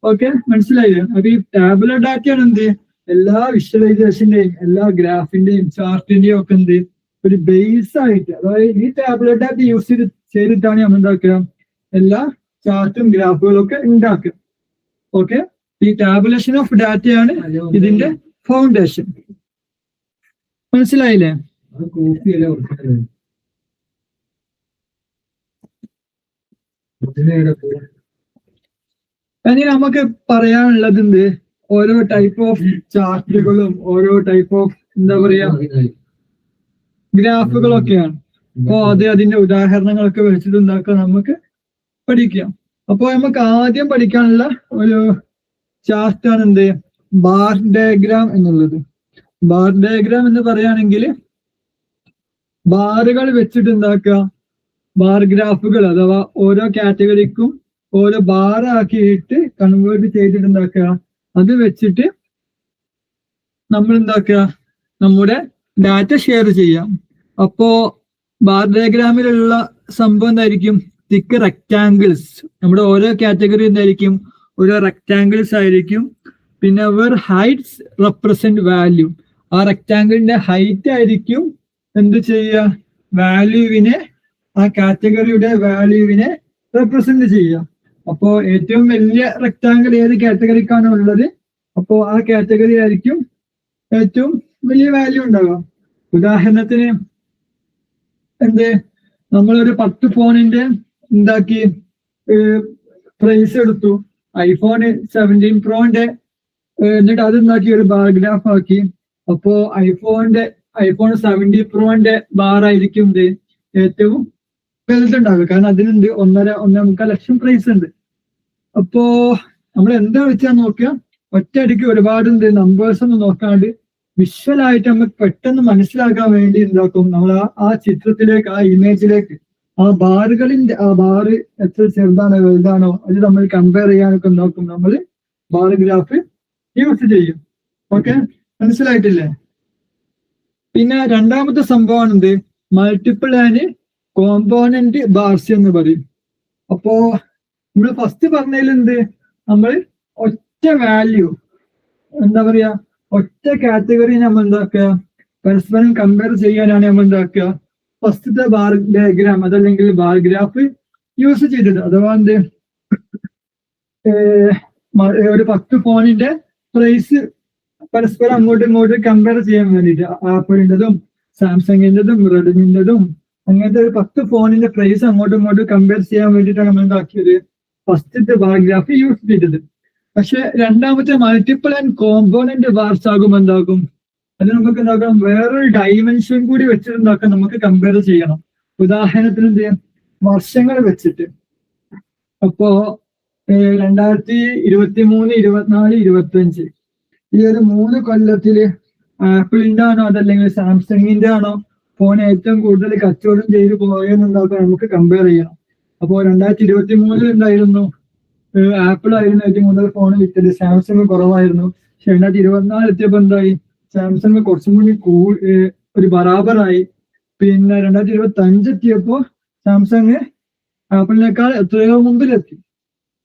Speaker 1: ഓക്കെ, മനസ്സിലായില്ലേ? അപ്പൊ ഈ ടാബുലർ ഡാറ്റയാണ് എന്ത് എല്ലാ വിഷ്വലൈസേഷന്റെയും എല്ലാ ഗ്രാഫിന്റെയും ചാർട്ടിന്റെയും ഒക്കെ എന്ത് ഒരു ബേസ് ആയിട്ട്, അതായത് ഈ ടാബുലർ ഡാറ്റ യൂസ് ചെയ്തിട്ടാണ് നമ്മൾ എന്താക്കുക എല്ലാ ചാർട്ടും ഗ്രാഫുകളും ഒക്കെ ഉണ്ടാക്കുക. ഓക്കെ, ഈ ടാബുലേഷൻ ഓഫ് ഡാറ്റയാണ് ഇതിന്റെ ഫൗണ്ടേഷൻ. മനസ്സിലായില്ലേ? ഇനി നമുക്ക് പറയാനുള്ളത് എന്ത് ഓരോ ടൈപ്പ് ഓഫ് ചാർട്ടുകളും ഓരോ ടൈപ്പ് ഓഫ് എന്താ പറയാ ഗ്രാഫുകളൊക്കെയാണ്. അപ്പോ അതിന്റെ ഉദാഹരണങ്ങളൊക്കെ വെച്ചിട്ട് ഉണ്ടാക്കാൻ നമുക്ക് പഠിക്കാം. അപ്പൊ നമുക്ക് ആദ്യം പഠിക്കാനുള്ള ഒരു ചാർട്ടാണ് എന്ത് ബാർ ഡയഗ്രാം എന്നുള്ളത്. ബാർ ഡയഗ്രാം എന്ന് പറയുകയാണെങ്കിൽ ബാറുകൾ വെച്ചിട്ട് ഉണ്ടാക്കുക ബാർ ഗ്രാഫുകൾ, അഥവാ ഓരോ കാറ്റഗറിക്കും ഓരോ ബാർ ആക്കിയിട്ട് കൺവേർട്ട് ചെയ്തിട്ട് ഉണ്ടാക്കുക, അത് വെച്ചിട്ട് നമ്മൾ എന്താക്കുക നമ്മുടെ ഡാറ്റ ഷെയർ ചെയ്യാം. അപ്പോ ബാർ ഡയഗ്രാമിലുള്ള സംഭവം എന്തായിരിക്കും? തിക്ക് റെക്ടാങ്കിൾസ്. നമ്മുടെ ഓരോ കാറ്റഗറി എന്തായിരിക്കും? ഓരോ റെക്ടാങ്കിൾസ് ആയിരിക്കും. പിന്നെ അവർ ഹൈറ്റ്സ് റെപ്രസെന്റ് വാല്യൂ. ആ റെക്ടാങ്കിളിന്റെ ഹൈറ്റ് ആയിരിക്കും എന്ത് ചെയ്യുക? വാല്യൂവിനെ, ആ കാറ്റഗറിയുടെ വാല്യൂവിനെ റെപ്രസെന്റ് ചെയ്യുക. അപ്പോ ഏറ്റവും വലിയ റെക്ടാങ്കിൾ ഏത് കാറ്റഗറിക്കാണോ ഉള്ളത്, അപ്പോ ആ കാറ്റഗറി ആയിരിക്കും ഏറ്റവും വലിയ വാല്യൂ ഉണ്ടാവുക. ഉദാഹരണത്തിന് എന്ത് നമ്മളൊരു 10 ഫോണിന്റെ എന്താക്കി പ്രൈസ് എടുത്തു, ഐഫോൺ 17 പ്രോന്റെ, എന്നിട്ട് അത് എന്താക്കി ഒരു ബാർ ഗ്രാഫ് ആക്കി. അപ്പോ ഐഫോൺ 70 പ്രോന്റെ ബാർ ആയിരിക്കും ഇത് ഏറ്റവും വലുതുണ്ടാവുക. കാരണം അതിനുണ്ട് 1.5 ലക്ഷം പ്രൈസ് ഉണ്ട്. അപ്പോ നമ്മൾ എന്താ വെച്ചാൽ നോക്കുക, ഒറ്റയടിക്ക് ഒരുപാട് നമ്പേഴ്സ് ഒന്നും നോക്കാണ്ട് വിഷ്വൽ ആയിട്ട് നമുക്ക് പെട്ടെന്ന് മനസ്സിലാക്കാൻ വേണ്ടി എന്താക്കും നമ്മൾ ആ ചിത്രത്തിലേക്ക്, ആ ഇമേജിലേക്ക്, ആ ബാറുകളിന്റെ ആ ബാറ് എത്ര ചെറുതാണോ വലുതാണോ അത് നമ്മൾ കമ്പയർ ചെയ്യാനൊക്കെ നോക്കും നമ്മൾ ബാർ ഗ്രാഫ് യൂസ് ചെയ്യും. ഓക്കെ, മനസ്സിലായിട്ടില്ലേ? പിന്നെ രണ്ടാമത്തെ സംഭവമാണ് എന്ത് മൾട്ടിപ്പിൾ ആൻഡ് കോമ്പോണന്റ് ബാർസ് എന്ന് പറയും. അപ്പോ നമ്മൾ ഫസ്റ്റ് പറഞ്ഞതിൽ എന്ത് നമ്മൾ ഒറ്റ വാല്യൂ എന്താ പറയാ ഒറ്റ കാറ്റഗറി നമ്മൾ എന്താക്കുക പരസ്പരം കമ്പയർ ചെയ്യാനാണ് നമ്മൾ എന്താക്കുക ഫസ്റ്റത്തെ ബാർ ഡയഗ്രാം അതല്ലെങ്കിൽ ബാർ ഗ്രാഫ് യൂസ് ചെയ്തത്. അഥവാ എന്ത് ഒരു 10 ഫോണിന്റെ പ്രൈസ് പരസ്പരം അങ്ങോട്ടും ഇങ്ങോട്ടും കമ്പയർ ചെയ്യാൻ വേണ്ടിയിട്ട് ആപ്പിളിൻ്റെതും സാംസങ്ങിൻ്റെതും റെഡ്മിൻ്റെതും അങ്ങനത്തെ ഒരു 10 ഫോണിന്റെ പ്രൈസ് അങ്ങോട്ടും ഇങ്ങോട്ടും കമ്പയർ ചെയ്യാൻ വേണ്ടിയിട്ടാണ് നമ്മൾ എന്താക്കിയത് ഫസ്റ്റത്തെ ബാർ ഗ്രാഫ് യൂസ് ചെയ്തത്. പക്ഷെ രണ്ടാമത്തെ മൾട്ടിപ്പിൾ ആൻഡ് കോമ്പോണന്റ് ബാർസ് ആകുമ്പോൾ എന്താകും അത് നമുക്ക് എന്താക്കാം വേറൊരു ഡൈമെൻഷൻ കൂടി വെച്ചിട്ടുണ്ടാക്കാൻ നമുക്ക് കമ്പയർ ചെയ്യണം. ഉദാഹരണത്തിന് എന്ത് ചെയ്യാം വർഷങ്ങൾ വെച്ചിട്ട്. അപ്പോ 2023, 24, 25 ഈ ഒരു 3 കൊല്ലത്തില് ആപ്പിളിന്റെ ആണോ അതല്ലെങ്കിൽ സാംസങ്ങിന്റെ ആണോ ഫോൺ ഏറ്റവും കൂടുതൽ കച്ചവടം ചെയ്ത് പോയെന്നുണ്ടാക്കാൻ നമുക്ക് കമ്പയർ ചെയ്യണം. അപ്പോ 2023 ഉണ്ടായിരുന്നു ആപ്പിൾ ആയിരുന്നു ഏറ്റവും കൂടുതൽ ഫോൺ വിറ്റത്, സാംസങ് കുറവായിരുന്നു. പക്ഷെ 2024 എത്തിയപ്പോ എന്തായി സാംസങ് കുറച്ചും കൂടി ഒരു ബറാബറായി. പിന്നെ 2025 എത്തിയപ്പോ സാംസങ് ആപ്പിളിനേക്കാൾ എത്രയോ മുമ്പിലെത്തി.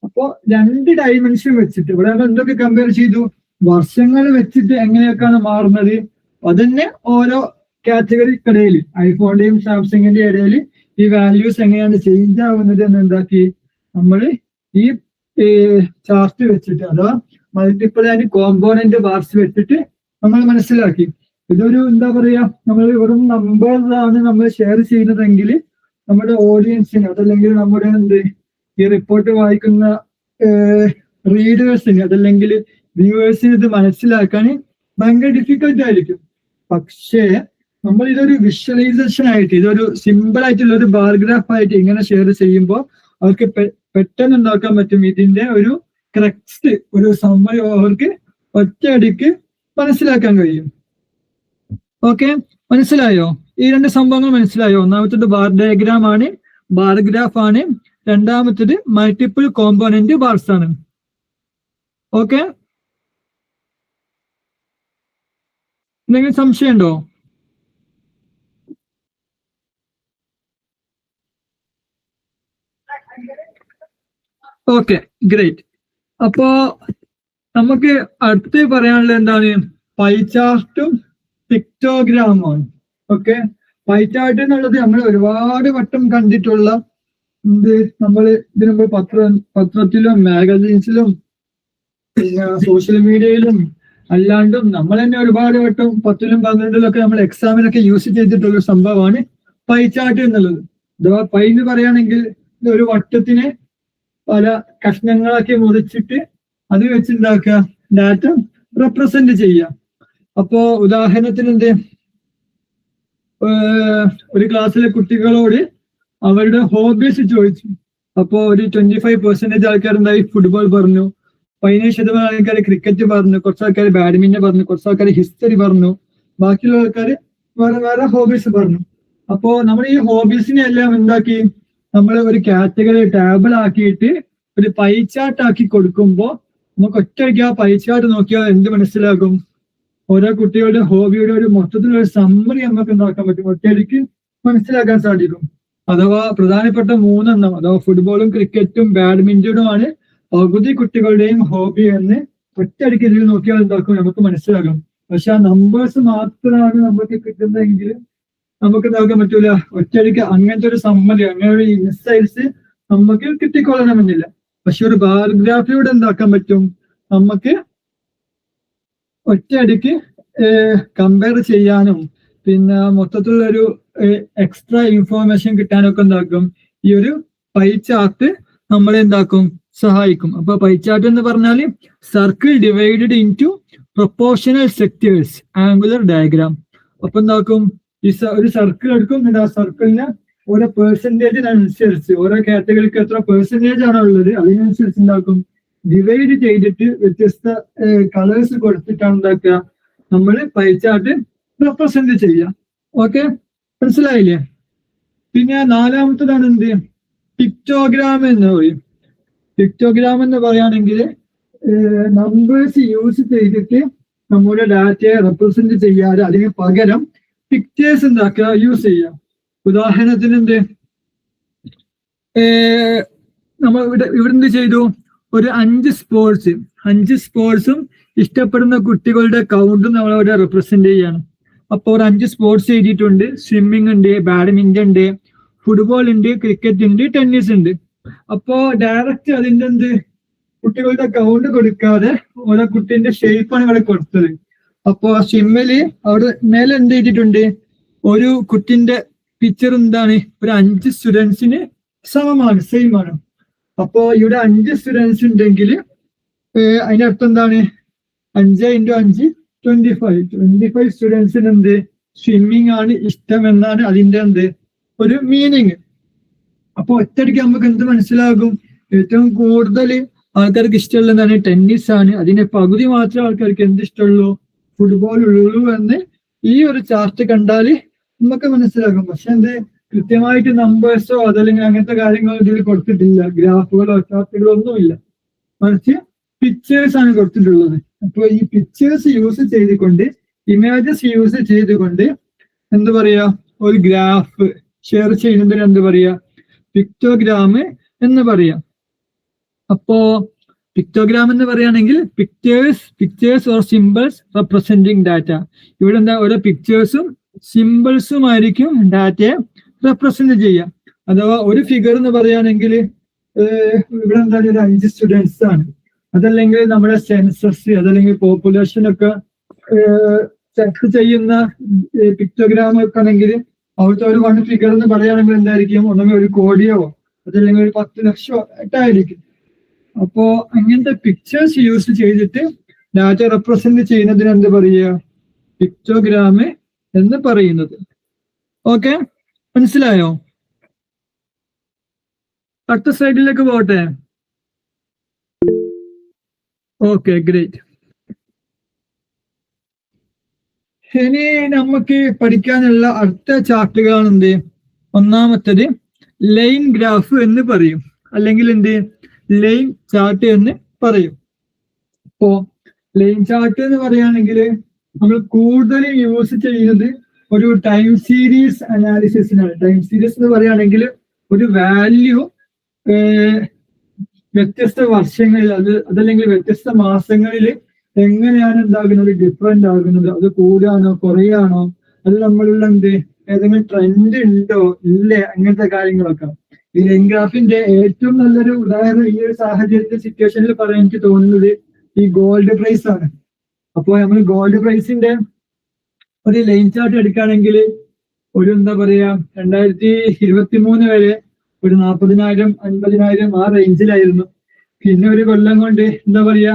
Speaker 1: അപ്പോ 2 ഡൈമെൻഷൻ വെച്ചിട്ട് ഇവിടെ എന്തൊക്കെ കമ്പയർ ചെയ്തു വർഷങ്ങൾ വെച്ചിട്ട് എങ്ങനെയൊക്കെയാണ് മാറുന്നത് അതന്നെ ഓരോ കാറ്റഗറിക്കിടയിൽ ഐഫോണിന്റെയും സാംസങ്ങിന്റെയും ഇടയിൽ ഈ വാല്യൂസ് എങ്ങനെയാണ് ചേഞ്ച് ആവുന്നത് എന്ന് എന്താക്കി നമ്മൾ ഈ ചാർട്ട് വെച്ചിട്ട് അഥവാ മൾട്ടിപ്പിൾ ആൻഡ് കോമ്പോണന്റ് ബാർസ് വെച്ചിട്ട് നമ്മൾ മനസ്സിലാക്കി. ഇതൊരു എന്താ പറയാ നമ്മൾ വെറും നമ്പേഴ്സാണ് നമ്മൾ ഷെയർ ചെയ്യുന്നതെങ്കിൽ നമ്മുടെ ഓഡിയൻസിന് അതല്ലെങ്കിൽ നമ്മുടെ എന്ത് ഈ റിപ്പോർട്ട് വായിക്കുന്ന റീഡേഴ്സിന് അതല്ലെങ്കിൽ വ്യൂവേഴ്സിന് ഇത് മനസ്സിലാക്കാൻ ഭയങ്കര ഡിഫിക്കൽട്ട് ആയിരിക്കും. പക്ഷേ നമ്മൾ ഇതൊരു വിഷ്വലൈസേഷൻ ആയിട്ട് ഇതൊരു സിമ്പിൾ ആയിട്ടുള്ള ഒരു ബാർഗ്രാഫ് ആയിട്ട് ഇങ്ങനെ ഷെയർ ചെയ്യുമ്പോൾ അവർക്ക് പെട്ടെന്ന് ഉണ്ടാക്കാൻ പറ്റും. ഇതിന്റെ ഒരു കറക്റ്റ് ഒരു സമ്മറി അവർക്ക് ഒറ്റയടിക്ക് മനസ്സിലാക്കാൻ കഴിയും. ഓക്കെ, മനസ്സിലായോ? ഈ 2 സംഭവങ്ങൾ മനസ്സിലായോ? ഒന്നാമത്തെ ബാർ ഡയഗ്രാം ആണ്, ബാർ ഗ്രാഫ് ആണ്. രണ്ടാമത്തത് മൾട്ടിപ്പിൾ കോമ്പോണന്റ് ബാർസ് ആണ്. ഓക്കെ, എന്തെങ്കിലും സംശയം ഉണ്ടോ? Okay, great. അപ്പോ നമുക്ക് അടുത്ത് പറയാനുള്ള എന്താണ്? പൈ ചാർട്ടും പിക്ടോഗ്രാമാണ്. ഓക്കെ, പൈ ചാർട്ട് എന്നുള്ളത് നമ്മൾ ഒരുപാട് വട്ടം കണ്ടിട്ടുള്ള നമ്മൾ ഇതിനു മുമ്പ് പത്രത്തിലും മാഗസീൻസിലും പിന്നെ സോഷ്യൽ മീഡിയയിലും അല്ലാണ്ടും നമ്മൾ തന്നെ ഒരുപാട് വട്ടം 10ലും 12ലൊക്കെ നമ്മൾ എക്സാമിനൊക്കെ യൂസ് ചെയ്തിട്ടുള്ള സംഭവമാണ് പൈ ചാർട്ട് എന്നുള്ളത്. അഥവാ പൈ എന്ന് പറയുകയാണെങ്കിൽ ഒരു വട്ടത്തിനെ പല കഷ്ണങ്ങളാക്കി മുറിച്ചിട്ട് അത് വെച്ചുണ്ടാക്കുക, ഡാറ്റ റെപ്രസെന്റ് ചെയ്യുക. അപ്പോ ഉദാഹരണത്തിന് ഒരു ക്ലാസ്സിലെ കുട്ടികളോട് അവരുടെ ഹോബീസ് ചോദിച്ചു. അപ്പോ ഒരു 25% ആൾക്കാരുണ്ടായി ഫുട്ബോൾ പറഞ്ഞു, 17% ആൾക്കാർ ക്രിക്കറ്റ് പറഞ്ഞു, കുറച്ച് ആൾക്കാർ ബാഡ്മിന്റൺ പറഞ്ഞു, കുറച്ച് ആൾക്കാർ ഹിസ്റ്ററി പറഞ്ഞു, ബാക്കിയുള്ള ആൾക്കാർ വേറെ വേറെ ഹോബീസ് പറഞ്ഞു. അപ്പോ നമ്മൾ ഈ ഹോബീസിനെ എല്ലാം എന്താക്കി, നമ്മൾ ഒരു കാറ്റഗറി ടേബിൾ ആക്കിയിട്ട് ഒരു പൈ ചാർട്ട് ആക്കി കൊടുക്കുമ്പോൾ നമുക്ക് ഒറ്റയ്ക്ക് ആ പൈ ചാർട്ട് നോക്കിയാൽ എന്ത് മനസ്സിലാകും? ഓരോ കുട്ടികളുടെ ഹോബിയുടെ ഒരു മൊത്തത്തിലൊരു സമ്മറി നമുക്ക് ഉണ്ടാക്കാൻ പറ്റും, ഒറ്റയ്ക്ക് മനസ്സിലാക്കാൻ സാധിക്കും. അഥവാ പ്രധാനപ്പെട്ട 3 അഥവാ ഫുട്ബോളും ക്രിക്കറ്റും ബാഡ്മിന്റണുമാണ് പകുതി കുട്ടികളുടെയും ഹോബി എന്ന് ഒറ്റയടിക്ക് ഇതിൽ നോക്കിയാൽ എന്താക്കും നമുക്ക് മനസ്സിലാകും. പക്ഷെ ആ നമ്പേഴ്സ് മാത്രമാണ് നമുക്ക് കിട്ടുന്നതെങ്കിൽ നമുക്ക് എന്താക്കാൻ പറ്റൂല, ഒറ്റയടിക്ക് അങ്ങനത്തെ ഒരു സമ്മതി, അങ്ങനെ ഒരു ഇൻസൈറ്റ്സ് നമുക്ക് കിട്ടിക്കൊള്ളണമെന്നില്ല. പക്ഷെ ഒരു ബാർ ഗ്രാഫിലൂടെ എന്താക്കാൻ പറ്റും, നമുക്ക് ഒറ്റയടിക്ക് കമ്പയർ ചെയ്യാനും പിന്നെ മൊത്തത്തിലുള്ള ഒരു എക്സ്ട്രാ ഇൻഫോർമേഷൻ കിട്ടാനൊക്കെ എന്താക്കും ഈ ഒരു പൈ ചാർട്ട് നമ്മളെ എന്താക്കും സഹായിക്കും. അപ്പൊ പൈ ചാർട്ട് എന്ന് പറഞ്ഞാൽ circle divided into proportional sectors angular diagram. അപ്പൊ എന്താക്കും ഒരു സർക്കിൾ എടുക്കും, എന്നിട്ട് ആ സർക്കിളിന് ഓരോ പെർസെന്റേജിനനുസരിച്ച് ഓരോ കാറ്റഗറിക്ക് എത്ര പെർസെന്റേജ് ആണോ ഉള്ളത് അതിനനുസരിച്ച് എന്താക്കും ഡിവൈഡ് ചെയ്തിട്ട് വ്യത്യസ്ത കളേഴ്സ് കൊടുത്തിട്ടാണ് എന്താക്കുക നമ്മൾ പൈ ചാർട്ട് റെപ്രസെന്റ് ചെയ്യുക. ഓക്കെ, മനസ്സിലായില്ലേ? പിന്നെ 4മത്തതാണ് പിക്ടോഗ്രാം എന്ന് പറയും. പിക്ടോഗ്രാം എന്ന് പറയുകയാണെങ്കിൽ നമ്പേഴ്സ് യൂസ് ചെയ്തിട്ട് നമ്മുടെ ഡാറ്റയെ റെപ്രസെന്റ് ചെയ്യാതെ അതിന് പകരം പിക്ചേഴ്സ് എന്താക്കുക യൂസ് ചെയ്യുക. ഉദാഹരണത്തിന് നമ്മൾ ഇവിടെ എന്ത് ചെയ്തു, ഒരു 5 സ്പോർട്സും ഇഷ്ടപ്പെടുന്ന കുട്ടികളുടെ കൗണ്ടും നമ്മളവിടെ റെപ്രസെന്റ് ചെയ്യാണ്. അപ്പോൾ ഒരു 5 സ്പോർട്സ് എഴുതിയിട്ടുണ്ട്. സ്വിമ്മിങ് ഉണ്ട്, ബാഡ്മിന്റൺ ഉണ്ട്, ഫുട്ബോൾ ഉണ്ട്, ക്രിക്കറ്റ് ഉണ്ട്, ടെന്നീസ് ഉണ്ട്. അപ്പോ ഡയറക്റ്റ് അതിന്റെ കുട്ടികളുടെ കൗണ്ട് കൊടുക്കാതെ ഓരോ കുട്ടീന്റെ ഷേപ്പാണ് ഇവിടെ കൊടുത്തത്. അപ്പോ സ്വിമ്മില് അവിടെ മേലെ എന്ത് ചെയ്തിട്ടുണ്ട്, ഒരു കുട്ടിന്റെ പിക്ചർ എന്താണ്, ഒരു 5 സ്റ്റുഡൻസിന് സമമാണ്, സെയിം ആണ്. അപ്പോ ഇവിടെ 5 സ്റ്റുഡൻസ് ഉണ്ടെങ്കിൽ അതിന്റെ അർത്ഥം എന്താണ്, 5 × 5 25 സ്റ്റുഡൻസിന് സ്വിമ്മിങ് ആണ് ഇഷ്ടം എന്നാണ് അതിന്റെ ഒരു മീനിങ്. അപ്പൊ ഒറ്റയടിക്ക് നമുക്ക് എന്ത് മനസ്സിലാകും, ഏറ്റവും കൂടുതൽ ആൾക്കാർക്ക് ഇഷ്ടമുള്ള എന്താണ്, ടെന്നീസ് ആണ്. അതിന്റെ പകുതി മാത്രമേ ആൾക്കാർക്ക് എന്ത് ഇഷ്ടമുള്ളൂ, ഫുട്ബോൾ ഉള്ളൂ എന്ന് ഈ ഒരു ചാർട്ട് കണ്ടാൽ നമുക്ക് മനസ്സിലാകും. പക്ഷെ കൃത്യമായിട്ട് നമ്പേഴ്സോ അതല്ലെങ്കിൽ അങ്ങനത്തെ കാര്യങ്ങളോ ഇതിൽ കൊടുത്തിട്ടില്ല, ഗ്രാഫുകളോ ചാർട്ടുകളോ ഒന്നുമില്ല, മറിച്ച് പിക്ചേഴ്സ് ആണ് കൊടുത്തിട്ടുള്ളത്. അപ്പൊ ഈ പിക്ചേഴ്സ് യൂസ് ചെയ്തുകൊണ്ട്, ഇമേജസ് യൂസ് ചെയ്തുകൊണ്ട് എന്ത് പറയാ, ഒരു ഗ്രാഫ് ഷെയർ ചെയ്യുന്നതിന് എന്ത് പറയാ, പിക്ടോഗ്രാം എന്ന് പറയാം. അപ്പോ പിക്ടോഗ്രാം എന്ന് പറയുകയാണെങ്കിൽ pictures or symbols representing data. ഇവിടെ എന്താ, ഓരോ പിക്ചേഴ്സും സിമ്പിൾസും ആയിരിക്കും ഡാറ്റയെ റെപ്രസെന്റ് ചെയ്യുക. അഥവാ ഒരു ഫിഗർ എന്ന് പറയുകയാണെങ്കിൽ ഇവിടെ എന്തായാലും ഒരു 5 സ്റ്റുഡൻസ് ആണ്. അതല്ലെങ്കിൽ നമ്മുടെ സെൻസസ് അതല്ലെങ്കിൽ പോപ്പുലേഷൻ ഒക്കെ ചെക്ക് ചെയ്യുന്ന പിക്ടോഗ്രാം ഒക്കെ ആണെങ്കിൽ അവിടുത്തെ ഒരു 1 ഫിഗർ എന്ന് പറയുകയാണെങ്കിൽ എന്തായിരിക്കും, ഒന്നെങ്കിൽ 1 കോടിയോ അതല്ലെങ്കിൽ ഒരു 10 ലക്ഷമോ ആയിട്ടായിരിക്കും. അപ്പോ അങ്ങനത്തെ പിക്ചേഴ്സ് യൂസ് ചെയ്തിട്ട് ഡാറ്റ റെപ്രസെന്റ് ചെയ്യുന്നതിന് എന്ത് പറയുക, പിക്ടോഗ്രാം എന്ന് പറയുന്നത്. ഓക്കെ, മനസ്സിലായോ? അടുത്ത സ്ലൈഡിലേക്ക് പോട്ടെ. Okay, great. ഇനി നമുക്ക് പഠിക്കാനുള്ള അടുത്ത ചാർട്ടുകളാണ് ഒന്നാമത്തത് ലൈൻ ഗ്രാഫ് എന്ന് പറയും. അല്ലെങ്കിൽ എന്ത് ലൈൻ ചാർട്ട് എന്ന് പറയും. ഇപ്പോ ലൈൻ ചാർട്ട് എന്ന് പറയുകയാണെങ്കിൽ നമ്മൾ കൂടുതൽ യൂസ് ചെയ്യുന്നത് ഒരു ടൈം സീരീസ് അനാലിസിസിനാണ്. ടൈം സീരീസ് എന്ന് പറയുകയാണെങ്കിൽ ഒരു വാല്യൂ വ്യത്യസ്ത വർഷങ്ങളിൽ അതല്ലെങ്കിൽ വ്യത്യസ്ത മാസങ്ങളിൽ എങ്ങനെയാണ് ഉണ്ടാകുന്നത്, ഡിഫറെന്റ് ആകുന്നത്, അത് കൂടാണോ കുറയാണോ, അത് നമ്മളുള്ള എന്ത് ഏതെങ്കിലും ട്രെൻഡ് ഉണ്ടോ ഇല്ലേ, അങ്ങനത്തെ കാര്യങ്ങളൊക്കെ. ഈ ലൈൻ ഗ്രാഫിന്റെ ഏറ്റവും നല്ലൊരു ഉദാഹരണം ഈ ഒരു സാഹചര്യത്തിൽ സിറ്റുവേഷനിൽ പറയാൻ എനിക്ക് തോന്നുന്നത് ഈ ഗോൾഡ് പ്രൈസ് ആണ്. അപ്പോൾ നമ്മൾ ഗോൾഡ് പ്രൈസിന്റെ ഒരു ലൈൻ ചാർട്ട് എടുക്കുകയാണെങ്കിൽ ഒരു എന്താ പറയാ 2023 വരെ ഒരു 40,000 50,000 ആ റേഞ്ചിലായിരുന്നു. പിന്നെ ഒരു കൊല്ലം കൊണ്ട് എന്താ പറയാ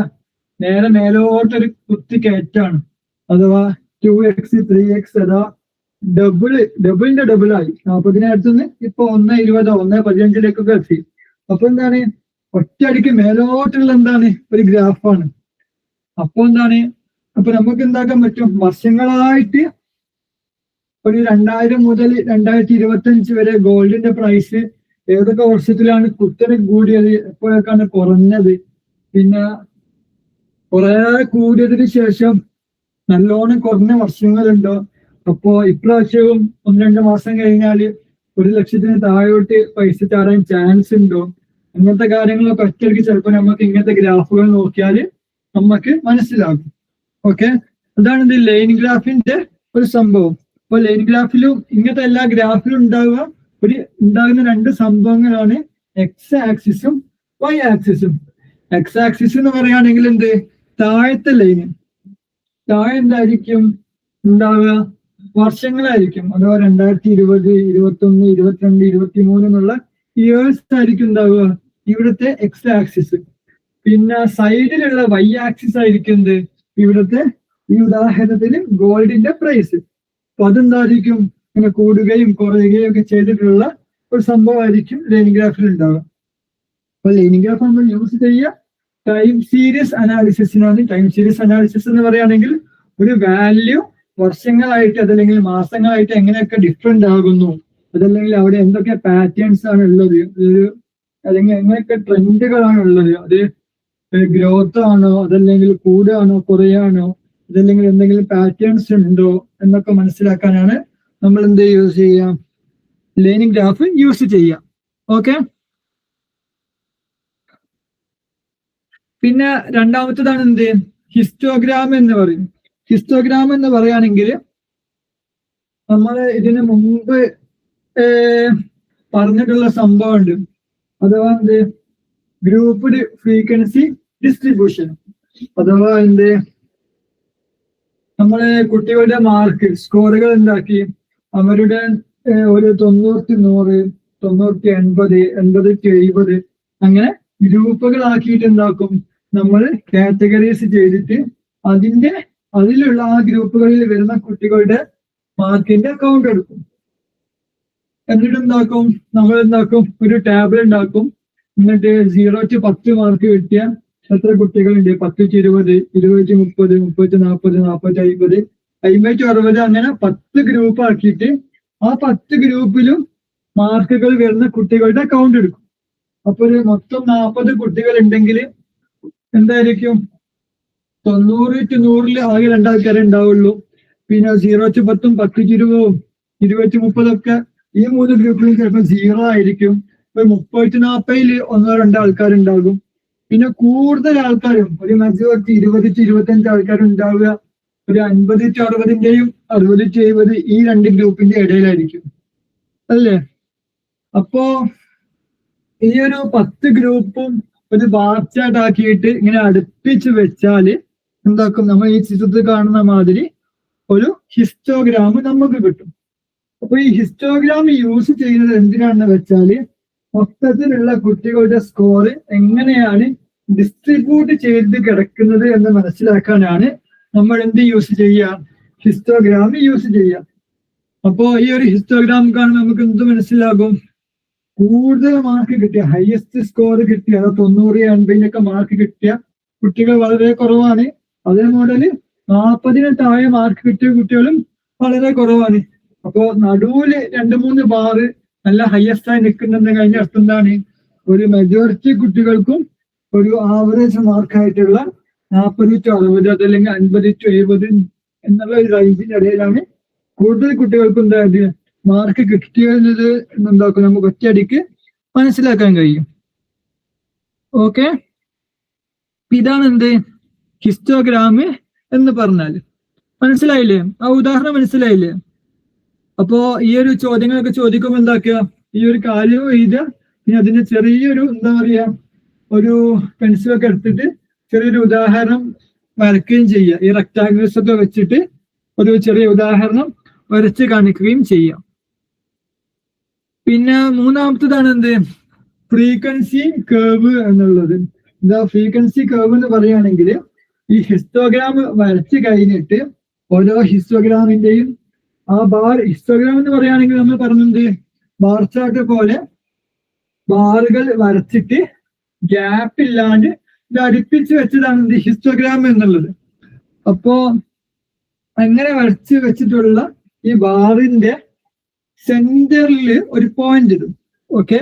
Speaker 1: നേരെ മേലോട്ടൊരു കുത്തി കയറ്റാണ്. അഥവാ 2x 3x അതാ ഡബിളിന്റെ ഡബിളായി. 40,000 നിന്ന് ഇപ്പൊ 1.20 1.15 എത്തി. അപ്പൊ എന്താണ് ഒറ്റയടിക്ക് മേലോട്ടുള്ള എന്താണ് ഒരു ഗ്രാഫാണ്. അപ്പൊ എന്താണ് അപ്പൊ നമുക്ക് എന്താക്കാൻ പറ്റും, വർഷങ്ങളായിട്ട് ഒരു 2000 മുതൽ 2025 വരെ ഗോൾഡിന്റെ പ്രൈസ് ഏതൊക്കെ വർഷത്തിലാണ് കുത്തനെ കൂടിയത്, എപ്പോഴൊക്കെയാണ് കുറഞ്ഞത്, പിന്നെ കുറെ കൂടിയതിനു ശേഷം നല്ലോണം കുറഞ്ഞ വർഷങ്ങളുണ്ടോ, അപ്പോ ഇപ്രാവശ്യവും 1-2 മാസം കഴിഞ്ഞാൽ 1,00,000 താഴോട്ട് പൈസ ചാടാൻ ചാൻസ് ഉണ്ടോ, അങ്ങനത്തെ കാര്യങ്ങളൊക്കെ ഒറ്റയ്ക്ക് ചിലപ്പോൾ നമുക്ക് ഇങ്ങനത്തെ ഗ്രാഫുകൾ നോക്കിയാൽ നമുക്ക് മനസ്സിലാകും. ഓക്കെ, അതാണ് ഇത് ലൈൻ ഗ്രാഫിന്റെ ഒരു സംഭവം. അപ്പൊ ലൈൻ ഗ്രാഫിലും ഇങ്ങനത്തെ എല്ലാ ഗ്രാഫിലും ഉണ്ടാകുന്ന 2 സംഭവങ്ങളാണ് എക്സ് ആക്സിസും വൈ ആക്സിസും. എക്സ് ആക്സിസ് എന്ന് പറയുകയാണെങ്കിൽ എന്ത് താഴത്തെ ലൈന് താഴെ എന്തായിരിക്കും ഉണ്ടാവുക, വർഷങ്ങളായിരിക്കും. അഥവാ 2020 21 22 23 എന്നുള്ള ഇയേഴ്സ് ആയിരിക്കും ഉണ്ടാവുക ഇവിടുത്തെ എക്സ് ആക്സിസ്. പിന്നെ സൈഡിലുള്ള വൈ ആക്സിസ് ആയിരിക്കും എന്ത് ഇവിടുത്തെ ഈ ഉദാഹരണത്തിന് ഗോൾഡിന്റെ പ്രൈസ്. അപ്പൊ അതെന്തായിരിക്കും ഇങ്ങനെ കൂടുകയും കുറയുകയും ഒക്കെ ചെയ്തിട്ടുള്ള ഒരു സംഭവമായിരിക്കും ലൈൻ ഗ്രാഫിൽ ഉണ്ടാവുക. അപ്പൊ ലൈൻ ഗ്രാഫ് നമ്മൾ യൂസ് ചെയ്യുക ടൈം സീരീസ് അനാലിസിസിനാണ്. ടൈം സീരീസ് അനാലിസിസ് എന്ന് പറയുകയാണെങ്കിൽ ഒരു വാല്യൂ വർഷങ്ങളായിട്ട് അതല്ലെങ്കിൽ മാസങ്ങളായിട്ട് എങ്ങനെയൊക്കെ ഡിഫറെന്റ് ആകുന്നു, അതല്ലെങ്കിൽ അവിടെ എന്തൊക്കെ പാറ്റേൺസ് ആണ് ഉള്ളത്, അല്ലെങ്കിൽ എങ്ങനെയൊക്കെ ട്രെൻഡുകളാണ് ഉള്ളത്, അത് ഗ്രോത്ത് ആണോ അതല്ലെങ്കിൽ കൂടുകയാണോ കുറയാണോ, അതല്ലെങ്കിൽ എന്തെങ്കിലും പാറ്റേൺസ് ഉണ്ടോ എന്നൊക്കെ മനസ്സിലാക്കാനാണ് നമ്മൾ എന്ത് യൂസ് ചെയ്യാം, ലൈൻ ഗ്രാഫ് യൂസ് ചെയ്യാം. ഓക്കെ, പിന്നെ രണ്ടാമത്തേതാണ് എന്ത് ഹിസ്റ്റോഗ്രാം എന്ന് പറയും. ഹിസ്റ്റോഗ്രാം എന്ന് പറയുകയാണെങ്കിൽ നമ്മൾ ഇതിന് മുമ്പ് പറഞ്ഞിട്ടുള്ള സംഭവമുണ്ട്. അഥവാ എന്ത് ഗ്രൂപ്പ്ഡ് ഫ്രീക്വൻസി ഡിസ്ട്രിബ്യൂഷൻ. അഥവാ എന്ത് നമ്മള് കുട്ടികളുടെ മാർക്ക് സ്കോറുകൾ ഉണ്ടാക്കി അവരുടെ ഒരു 90 100 90 80 80 70 അങ്ങനെ ഗ്രൂപ്പുകളാക്കിയിട്ട് എന്താക്കും നമ്മൾ കാറ്റഗറീസ് ചെയ്തിട്ട് അതിലുള്ള ആ ഗ്രൂപ്പുകളിൽ വരുന്ന കുട്ടികളുടെ മാർക്കിന്റെ കൗണ്ട് എടുക്കും. എന്നിട്ട് എന്താക്കും നമ്മൾ ഒരു ടേബിൾ ഉണ്ടാക്കും. എന്നിട്ട് 0 to 10 മാർക്ക് കിട്ടിയ എത്ര കുട്ടികളുണ്ട്, 10 to 20 20 to 30 30 to 40 40 to 50 50 to 60 അങ്ങനെ 10 ഗ്രൂപ്പ് ആക്കിയിട്ട് ആ 10 ഗ്രൂപ്പിലും മാർക്കുകൾ വരുന്ന കുട്ടികളുടെ കൗണ്ട് എടുക്കും. അപ്പൊ ഒരു മൊത്തം 40 കുട്ടികൾ ഉണ്ടെങ്കിൽ എന്തായിരിക്കും 90 to 100 ആകെ 2 ആൾക്കാരെ ഉണ്ടാവുള്ളൂ. പിന്നെ 0 to 10 10 to 20 20 to 30 ഒക്കെ ഈ 3 ഗ്രൂപ്പിലും ചിലപ്പോൾ 0 ആയിരിക്കും. 30 to 40 1-2 ആൾക്കാരുണ്ടാകും. പിന്നെ കൂടുതൽ ആൾക്കാരും ഒരു മെജോറിറ്റി 20 to 25 ആൾക്കാരുണ്ടാവുക ഒരു 50 to 60 60 to 70 ഈ 2 ഗ്രൂപ്പിന്റെ ഇടയിലായിരിക്കും അല്ലേ. അപ്പോ ഈ ഒരു 10 ഗ്രൂപ്പും ഒരു ബാർ ചാർട്ട് ആക്കിയിട്ട് ഇങ്ങനെ അടുപ്പിച്ച് വെച്ചാല് എന്താക്കും നമ്മൾ ഈ ചിത്രത്തിൽ കാണുന്ന മാതിരി ഒരു ഹിസ്റ്റോഗ്രാം നമുക്ക് കിട്ടും. അപ്പൊ ഈ ഹിസ്റ്റോഗ്രാം യൂസ് ചെയ്യുന്നത് എന്തിനാണെന്ന് വെച്ചാല് മൊത്തത്തിലുള്ള കുട്ടികളുടെ സ്കോർ എങ്ങനെയാണ് ഡിസ്ട്രിബ്യൂട്ട് ചെയ്ത് കിടക്കുന്നത് എന്ന് മനസ്സിലാക്കാനാണ് നമ്മൾ എന്ത് യൂസ് ചെയ്യുക, ഹിസ്റ്റോഗ്രാം യൂസ് ചെയ്യുക. അപ്പോ ഈ ഒരു ഹിസ്റ്റോഗ്രാം കാണുമ്പോൾ നമുക്ക് എന്ത് മനസ്സിലാകും, കൂടുതൽ മാർക്ക് കിട്ടിയ ഹയസ്റ്റ് സ്കോർ കിട്ടിയ 90 80 മാർക്ക് കിട്ടിയ കുട്ടികൾ വളരെ കുറവാണ്. അതേ മോഡല് 40 താഴെ മാർക്ക് കിട്ടിയ കുട്ടികളും വളരെ കുറവാണ്. അപ്പോ നടുവില് 2-3 ബാറ് നല്ല ഹയസ്റ്റ് ആയി നിൽക്കുന്നെന്ന് കഴിഞ്ഞ അർത്ഥം എന്താണ്, ഒരു മെജോറിറ്റി കുട്ടികൾക്കും ഒരു ആവറേജ് മാർക്കായിട്ടുള്ള 40 to 60 അതല്ലെങ്കിൽ 50 to 70 എന്നുള്ള ഒരു റേഞ്ചിന്റെ ഇടയിലാണ് കൂടുതൽ കുട്ടികൾക്കും എന്തായത് മാർക്ക് കിട്ടിയത് എന്നുണ്ടാക്കും നമുക്ക് ഒറ്റയടിക്ക് മനസ്സിലാക്കാൻ കഴിയും. ഓക്കെ, ഇതാണ് എന്ത് ഹിസ്റ്റോഗ്രാം എന്ന് പറഞ്ഞാൽ. മനസ്സിലായില്ലേ? ആ ഉദാഹരണം മനസ്സിലായില്ലേ? അപ്പോ ഈ ഒരു ചോദ്യങ്ങളൊക്കെ ചോദിക്കുമ്പോൾ എന്താക്കുക, ഈ ഒരു കാര്യം എഴുതുക, പിന്നെ അതിന്റെ ചെറിയൊരു എന്താ പറയാ ഒരു പെൻസിലൊക്കെ എടുത്തിട്ട് ചെറിയൊരു ഉദാഹരണം വരയ്ക്കുകയും ചെയ്യുക. ഈ റെക്ടാംഗിൾസ് ഒക്കെ വെച്ചിട്ട് ഒരു ചെറിയ ഉദാഹരണം വരച്ച് കാണിക്കുകയും ചെയ്യാം. പിന്നെ മൂന്നാമത്തേതാണ് എന്ത് ഫ്രീക്വൻസി കേർവ് എന്നുള്ളത്. എന്താ ഫ്രീക്വൻസി കേർവ് എന്ന് പറയുകയാണെങ്കിൽ ഈ ഹിസ്റ്റോഗ്രാം വരച്ച് കഴിഞ്ഞിട്ട് ഓരോ ഹിസ്റ്റോഗ്രാമിന്റെയും ആ ബാർ ഹിസ്റ്റോഗ്രാം എന്ന് പറയുകയാണെങ്കിൽ നമ്മൾ പറഞ്ഞത് ബാർ ചാർട്ട് പോലെ ബാറുകൾ വരച്ചിട്ട് ഗ്യാപ്പ് ഇല്ലാണ്ട് ഇത് അടുപ്പിച്ച് വെച്ചതാണ് ഹിസ്റ്റോഗ്രാം എന്നുള്ളത്. അപ്പോ അങ്ങനെ വരച്ച് വെച്ചിട്ടുള്ള ഈ ബാറിന്റെ സെന്ററിൽ ഒരു പോയിന്റ് ഇടും. ഓക്കെ,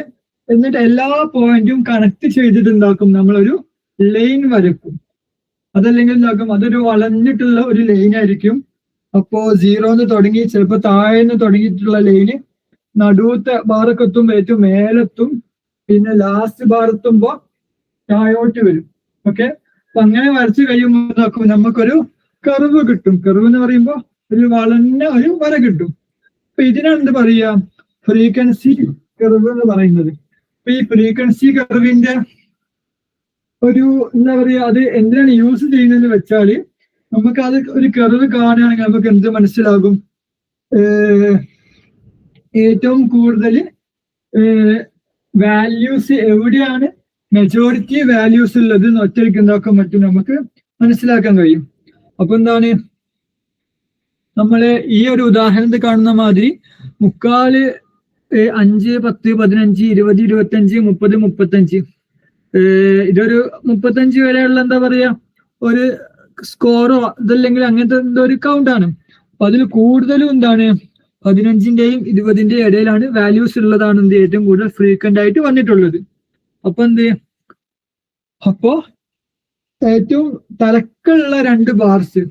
Speaker 1: എന്നിട്ട് എല്ലാ പോയിന്റും കണക്ട് ചെയ്തിട്ടുണ്ടാക്കും നമ്മളൊരു ലൈൻ വരക്കും. അതല്ലെങ്കിൽ എന്താക്കും, അതൊരു വളഞ്ഞിട്ടുള്ള ഒരു ലൈൻ ആയിരിക്കും. അപ്പോ 0 തുടങ്ങി ചിലപ്പോൾ താഴെന്ന് തുടങ്ങിയിട്ടുള്ള ലൈന് നടുവത്തെ ബാറൊക്കെ എത്തുമ്പോൾ ഏറ്റവും മേലെത്തും, പിന്നെ ലാസ്റ്റ് ബാർ എത്തുമ്പോ താഴോട്ട് വരും. ഓക്കെ, അപ്പൊ അങ്ങനെ വരച്ച് കഴിയുമ്പോൾ നോക്കും നമുക്കൊരു കർവ് കിട്ടും. കർവ് എന്ന് പറയുമ്പോൾ ഒരു വളഞ്ഞ ഒരു വര കിട്ടും. അപ്പൊ ഇതിനാണ് എന്ത് പറയാ ഫ്രീക്വൻസി കർവ് എന്ന് പറയുന്നത്. അപ്പൊ ഈ ഫ്രീക്വൻസി കർവിന്റെ ഒരു എന്താ പറയാ അത് എന്തിനാണ് യൂസ് ചെയ്യുന്നതെന്ന് വെച്ചാൽ നമുക്ക് അത് ഒരു കർവ് കാണുകയാണെങ്കിൽ നമുക്ക് എന്ത് മനസ്സിലാകും, ഏറ്റവും കൂടുതൽ വാല്യൂസ് എവിടെയാണ് മെജോറിറ്റി വാല്യൂസ് ഉള്ളത് എന്ന് ഒറ്റയ്ക്ക് എന്താക്കാൻ പറ്റും, നമുക്ക് മനസ്സിലാക്കാൻ കഴിയും. അപ്പൊ എന്താണ് നമ്മള് ഈ ഒരു ഉദാഹരണത്തിൽ കാണുന്ന മാതിരി 3/4, 5, 10, 15, 20, 25, 30, 35 ഇതൊരു 35 വരെയുള്ള എന്താ പറയാ ഒരു സ്കോറോ ഇതല്ലെങ്കിൽ അങ്ങനത്തെ എന്തോ ഒരു കൗണ്ടാണ്. അപ്പൊ അതിൽ കൂടുതലും എന്താണ് 15ന്റെയും 20ന്റെയും ഇടയിലാണ് വാല്യൂസ് ഉള്ളതാണ് എന്ത് ഏറ്റവും കൂടുതൽ ഫ്രീക്വന്റ് ആയിട്ട് വന്നിട്ടുള്ളത്. അപ്പൊ അപ്പോ ഏറ്റവും തലക്കുള്ള 2 ബാർസ്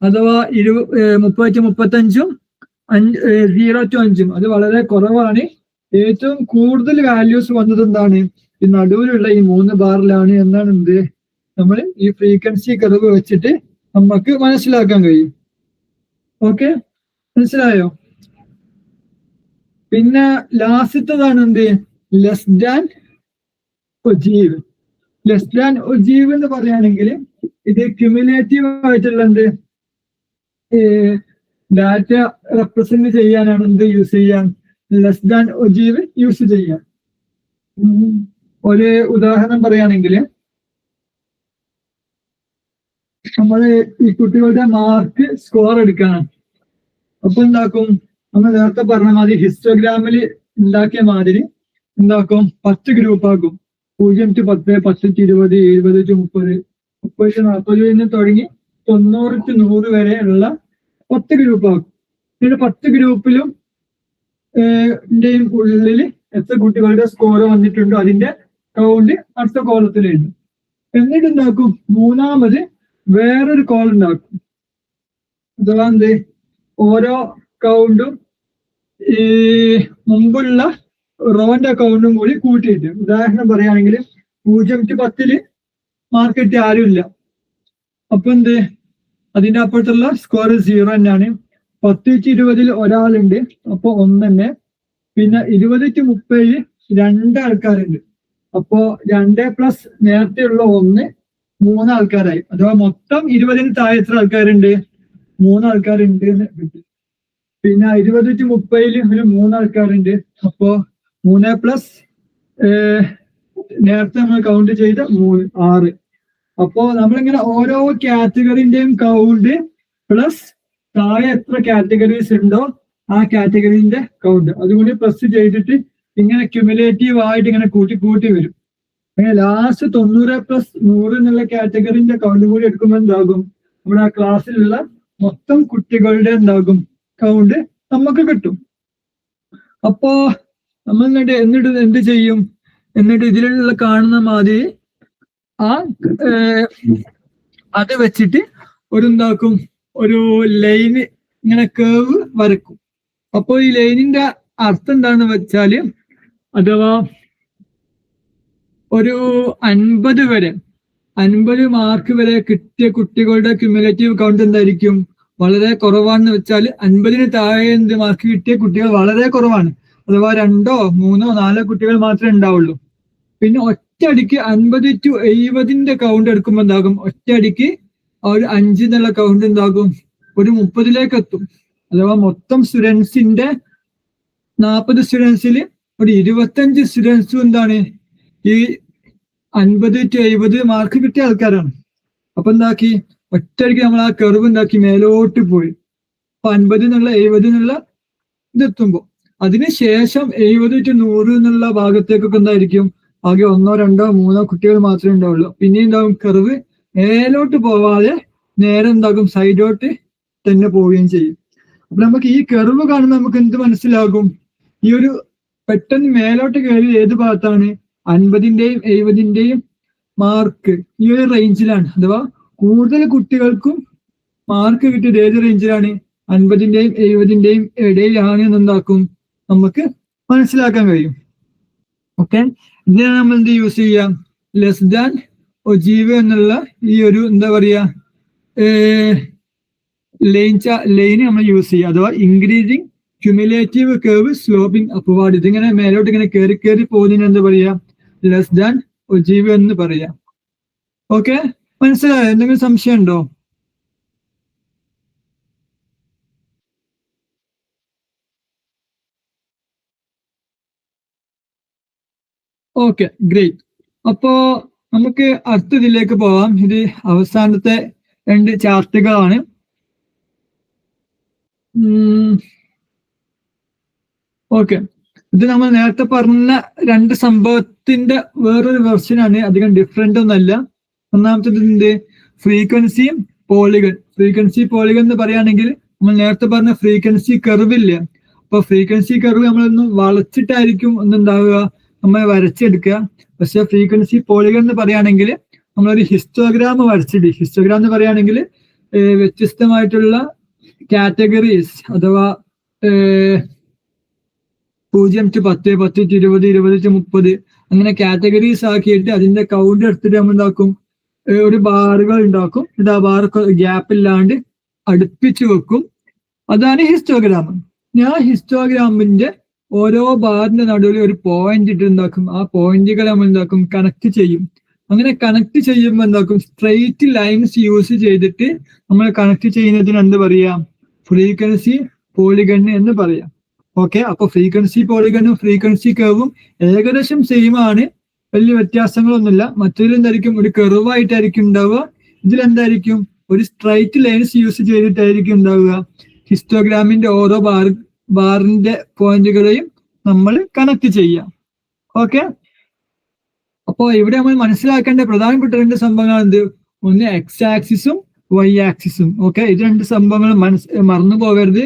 Speaker 1: അഥവാ 30 to 35, 0 to 5 അത് വളരെ കുറവാണ്. ഏറ്റവും കൂടുതൽ വാല്യൂസ് വന്നത് എന്താണ് ഈ നടുവിലുള്ള ഈ 3 ബാറിലാണ് എന്നാണ് എന്ത് നമ്മൾ ഈ ഫ്രീക്വൻസി കർവ് വെച്ചിട്ട് നമുക്ക് മനസ്സിലാക്കാൻ കഴിയും. ഓക്കെ, മനസ്സിലായോ? പിന്നെ ലാസ്റ്റത്തതാണ് എന്ത് less than ogive. Less than ogive എന്ന് പറയുകയാണെങ്കിൽ ഇത് ക്യുമുലേറ്റീവ് ആയിട്ടുള്ള എന്ത് ഡാറ്റ റെപ്രസെന്റ് ചെയ്യാനാണ് എന്ത് യൂസ് ചെയ്യാൻ ലെസ് ദാൻ ഒജീവ് യൂസ് ചെയ്യാൻ. ഒരു ഉദാഹരണം പറയുകയാണെങ്കിൽ നമ്മൾ ഈ കുട്ടികളുടെ മാർക്ക് സ്കോർ എടുക്കണം. അപ്പൊ എന്താക്കും, നമ്മൾ നേരത്തെ പറഞ്ഞ മാതിരി ഹിസ്റ്റോഗ്രാമിൽ ഉണ്ടാക്കിയ മാതിരി എന്താക്കും 10 ഗ്രൂപ്പ് ആക്കും. 0 to 10, 10 to 20, 20 to 30, 30 to 40 തുടങ്ങി 90 to 100 വരെ ഉള്ള 10 ഗ്രൂപ്പ് ആക്കും. പിന്നെ 10 ഗ്രൂപ്പിലും ഉള്ളിൽ എത്ര കുട്ടികളുടെ സ്കോർ വന്നിട്ടുണ്ടോ അതിന്റെ കൗണ്ട് അടുത്ത കോളത്തിൽ എഴുതും. എന്നിട്ട് എന്താക്കും, മൂന്നാമത് വേറൊരു കോൾ ഉണ്ടാക്കും. അഥവാ എന്ത് ഓരോ കൗണ്ടും ഈ മുമ്പുള്ള റോന്റെ കൗണ്ടും കൂടി കൂട്ടിയിട്ട്, ഉദാഹരണം പറയുകയാണെങ്കിൽ 0 to 10 മാർക്ക് കിട്ടിയ ആരുമില്ല. അപ്പൊ എന്ത് അതിന്റെ അപ്പുറത്തുള്ള സ്കോർ 0 തന്നെയാണ്. 10 to 20 ഒരാളുണ്ട്, അപ്പൊ 1 തന്നെ. പിന്നെ 20 to 30 2 ആൾക്കാരുണ്ട്, അപ്പോ 2+ നേരത്തെ ഉള്ള 1 3 ആൾക്കാരായി. അഥവാ മൊത്തം 20-ന് താഴെ എത്ര ആൾക്കാരുണ്ട്? 3 ആൾക്കാരുണ്ട് എന്ന് കിട്ടി. പിന്നെ 20 to 30 ഒരു 3 ആൾക്കാരുണ്ട്, അപ്പോ 3+ നേരത്തെ നമ്മൾ കൗണ്ട് ചെയ്ത 3 6. അപ്പോ നമ്മളിങ്ങനെ ഓരോ കാറ്റഗറിന്റെയും കൗണ്ട് പ്ലസ് താഴെ എത്ര കാറ്റഗറീസ് ഉണ്ടോ ആ കാറ്റഗറിന്റെ കൗണ്ട് അതുകൊണ്ട് പ്ലസ് ചെയ്തിട്ട് ഇങ്ങനെ ക്യുമുലേറ്റീവ് ആയിട്ട് ഇങ്ങനെ കൂട്ടി വരും. അങ്ങനെ ലാസ്റ്റ് 90+100 എന്നുള്ള കാറ്റഗറിന്റെ കൗണ്ട് കൂടി എടുക്കുമ്പോൾ എന്താകും, നമ്മുടെ ആ ക്ലാസ്സിലുള്ള മൊത്തം കുട്ടികളുടെ എന്താകും കൗണ്ട് നമുക്ക് കിട്ടും. അപ്പോ നമ്മൾ എന്നിട്ട് എന്ത് ചെയ്യും, എന്നിട്ട് ഇതിലുള്ള കാണുന്ന മാതിരി ആ അത് വെച്ചിട്ട് എന്താക്കും, ഒരു ലൈന് ഇങ്ങനെ കേവ് വരക്കും. അപ്പോൾ ഈ ലൈനിന്റെ അർത്ഥം എന്താണെന്ന് വെച്ചാല്, അഥവാ ഒരു 50 മാർക്ക് വരെ കിട്ടിയ കുട്ടികളുടെ ക്യുമുലേറ്റീവ് കൗണ്ട് എന്തായിരിക്കും, വളരെ കുറവാണെന്ന് വെച്ചാൽ 50 താഴെ എന്ത് മാർക്ക് കിട്ടിയ കുട്ടികൾ വളരെ കുറവാണ്. അഥവാ 2, 3, 4 കുട്ടികൾ മാത്രമേ ഉണ്ടാവുള്ളൂ. പിന്നെ ഒറ്റയടിക്ക് 50 to 70 കൗണ്ട് എടുക്കുമ്പോൾ എന്താകും, ഒറ്റയടിക്ക് ആ ഒരു 5 എന്നുള്ള കൗണ്ട് എന്താകും, ഒരു 30 എത്തും. അഥവാ മൊത്തം സ്റ്റുഡൻസിന്റെ 40 സ്റ്റുഡൻസിൽ ഒരു 25 സ്റ്റുഡൻസും എന്താണ്, ഈ 50 to 70 മാർക്ക് കിട്ടിയ ആൾക്കാരാണ്. അപ്പൊ എന്താക്കി, ഒറ്റയടിക്ക് നമ്മൾ ആ കർവ് എന്താക്കി മേലോട്ട് പോയി. അപ്പൊ 50 എന്നുള്ള 70 എന്നുള്ള ഇതെത്തുമ്പോ അതിനുശേഷം 70 to 100 എന്നുള്ള ഭാഗത്തേക്കൊക്കെ എന്തായിരിക്കും, ആകെ 1, 2, 3 കുട്ടികൾ മാത്രമേ ഉണ്ടാവുള്ളൂ. പിന്നെ എന്താകും, കർവ് മേലോട്ട് പോവാതെ നേരെ എന്താകും, സൈഡോട്ട് തന്നെ പോവുകയും ചെയ്യും. അപ്പൊ നമുക്ക് ഈ കർവ് കാണുമ്പോൾ നമുക്ക് എന്ത് മനസ്സിലാകും, ഈ ഒരു പെട്ടെന്ന് മേലോട്ട് കയറി ഏത് ഭാഗത്താണ്, 50ന്റെയും 70ന്റെയും മാർക്ക് ഈ ഒരു റേഞ്ചിലാണ്. അഥവാ കൂടുതൽ കുട്ടികൾക്കും മാർക്ക് കിട്ടിയത് ഏത് റേഞ്ചിലാണ്, 50ന്റെയും 70ന്റെയും ഇടയിലാണ് എന്നുണ്ടാക്കും നമുക്ക് മനസ്സിലാക്കാൻ കഴിയും. ഓക്കെ, ഇതിനാണ് നമ്മൾ എന്ത് യൂസ് ചെയ്യാം, ലെസ് ദാൻ ഒജീവ് എന്നുള്ള ഈ ഒരു എന്താ പറയാ ലൈന് നമ്മൾ യൂസ് ചെയ്യുക. അഥവാ increasing cumulative curve sloping upward. ഇതിങ്ങനെ മേലോട്ട് ഇങ്ങനെ കയറി പോകുന്നതിന് എന്ത് പറയാ, ലെസ് ദാൻ ഒജീവ് എന്ന് പറയാം. ഓക്കെ, മനസ്സിലായോ? എന്തെങ്കിലും സംശയം ഉണ്ടോ? Okay, great. അപ്പോ നമുക്ക് അടുത്തതിലേക്ക് പോവാം. ഇത് അവസാനത്തെ 2 ചാർട്ടുകളാണ്. ഓക്കെ, ഇത് നമ്മൾ നേരത്തെ പറഞ്ഞ 2 സംഭവത്തിന്റെ വേറൊരു വെർഷനാണ്, അധികം ഡിഫറെന്റ് ഒന്നല്ല. ഒന്നാമത്തേത് എന്ത്, ഫ്രീക്വൻസിയും പോളിഗൺ. ഫ്രീക്വൻസി പോളിഗൺ എന്ന് പറയുകയാണെങ്കിൽ നമ്മൾ നേരത്തെ പറഞ്ഞ ഫ്രീക്വൻസി കർവ് ഇല്ല. അപ്പൊ ഫ്രീക്വൻസി കർവ് നമ്മളൊന്ന് വളച്ചിട്ടായിരിക്കും ഒന്നുണ്ടാവുക, നമ്മൾ വരച്ചെടുക്കുക. പക്ഷെ ഫ്രീക്വൻസി പോളിഗൺ എന്ന് പറയുകയാണെങ്കിൽ നമ്മളൊരു ഹിസ്റ്റോഗ്രാം വരച്ചിട്ട്, ഹിസ്റ്റോഗ്രാം എന്ന് പറയുകയാണെങ്കിൽ വ്യത്യസ്തമായിട്ടുള്ള കാറ്റഗറീസ്, അഥവാ 0 to 10, 10 to 20, 20 to 30 അങ്ങനെ കാറ്റഗറീസ് ആക്കിയിട്ട് അതിന്റെ കൗണ്ട് എടുത്തിട്ട് നമ്മൾ എന്താക്കും, ഒരു ബാറുകൾ ഉണ്ടാക്കും. ഇത് ആ ബാർക്ക് ഗ്യാപ്പ് ഇല്ലാണ്ട് അടുപ്പിച്ച് വെക്കും. അതാണ് ഹിസ്റ്റോഗ്രാം. ഞാൻ ഹിസ്റ്റോഗ്രാമിന്റെ ഓരോ ബാറിന്റെ നടുവിൽ ഒരു പോയിന്റ് ഇട്ട് എന്താക്കും, ആ പോയിന്റുകൾ നമ്മൾ എന്താക്കും, കണക്ട് ചെയ്യും. അങ്ങനെ കണക്ട് ചെയ്യുമ്പോൾ എന്താക്കും, സ്ട്രെയിറ്റ് ലൈൻസ് യൂസ് ചെയ്തിട്ട് നമ്മൾ കണക്ട് ചെയ്യുന്നതിന് എന്ത് പറയാം, ഫ്രീക്വൻസി പോളിഗൺ എന്ന് പറയാം. ഓക്കെ, അപ്പൊ ഫ്രീക്വൻസി പോളിഗണും ഫ്രീക്വൻസി കർവും ഏകദേശം സെയിം ആണ്, വലിയ വ്യത്യാസങ്ങളൊന്നുമില്ല. മറ്റൊരു എന്തായിരിക്കും, ഒരു കർവായിട്ടായിരിക്കും ഉണ്ടാവുക. ഇതിലെന്തായിരിക്കും, ഒരു സ്ട്രൈറ്റ് ലൈൻസ് യൂസ് ചെയ്തിട്ടായിരിക്കും ഉണ്ടാവുക. ഹിസ്റ്റോഗ്രാമിന്റെ ഓരോ ബാറിന്റെ പോയിന്റുകളെയും നമ്മൾ കണക്ട് ചെയ്യാം. ഓക്കെ, അപ്പോ ഇവിടെ നമ്മൾ മനസ്സിലാക്കേണ്ട പ്രധാനപ്പെട്ട 2 സംഭവങ്ങൾ എന്ത്, ഒന്ന് എക്സ് ആക്സിസും വൈ ആക്സിസും. ഓക്കെ, ഇത് 2 സംഭവങ്ങൾ മറന്നു പോകരുത്.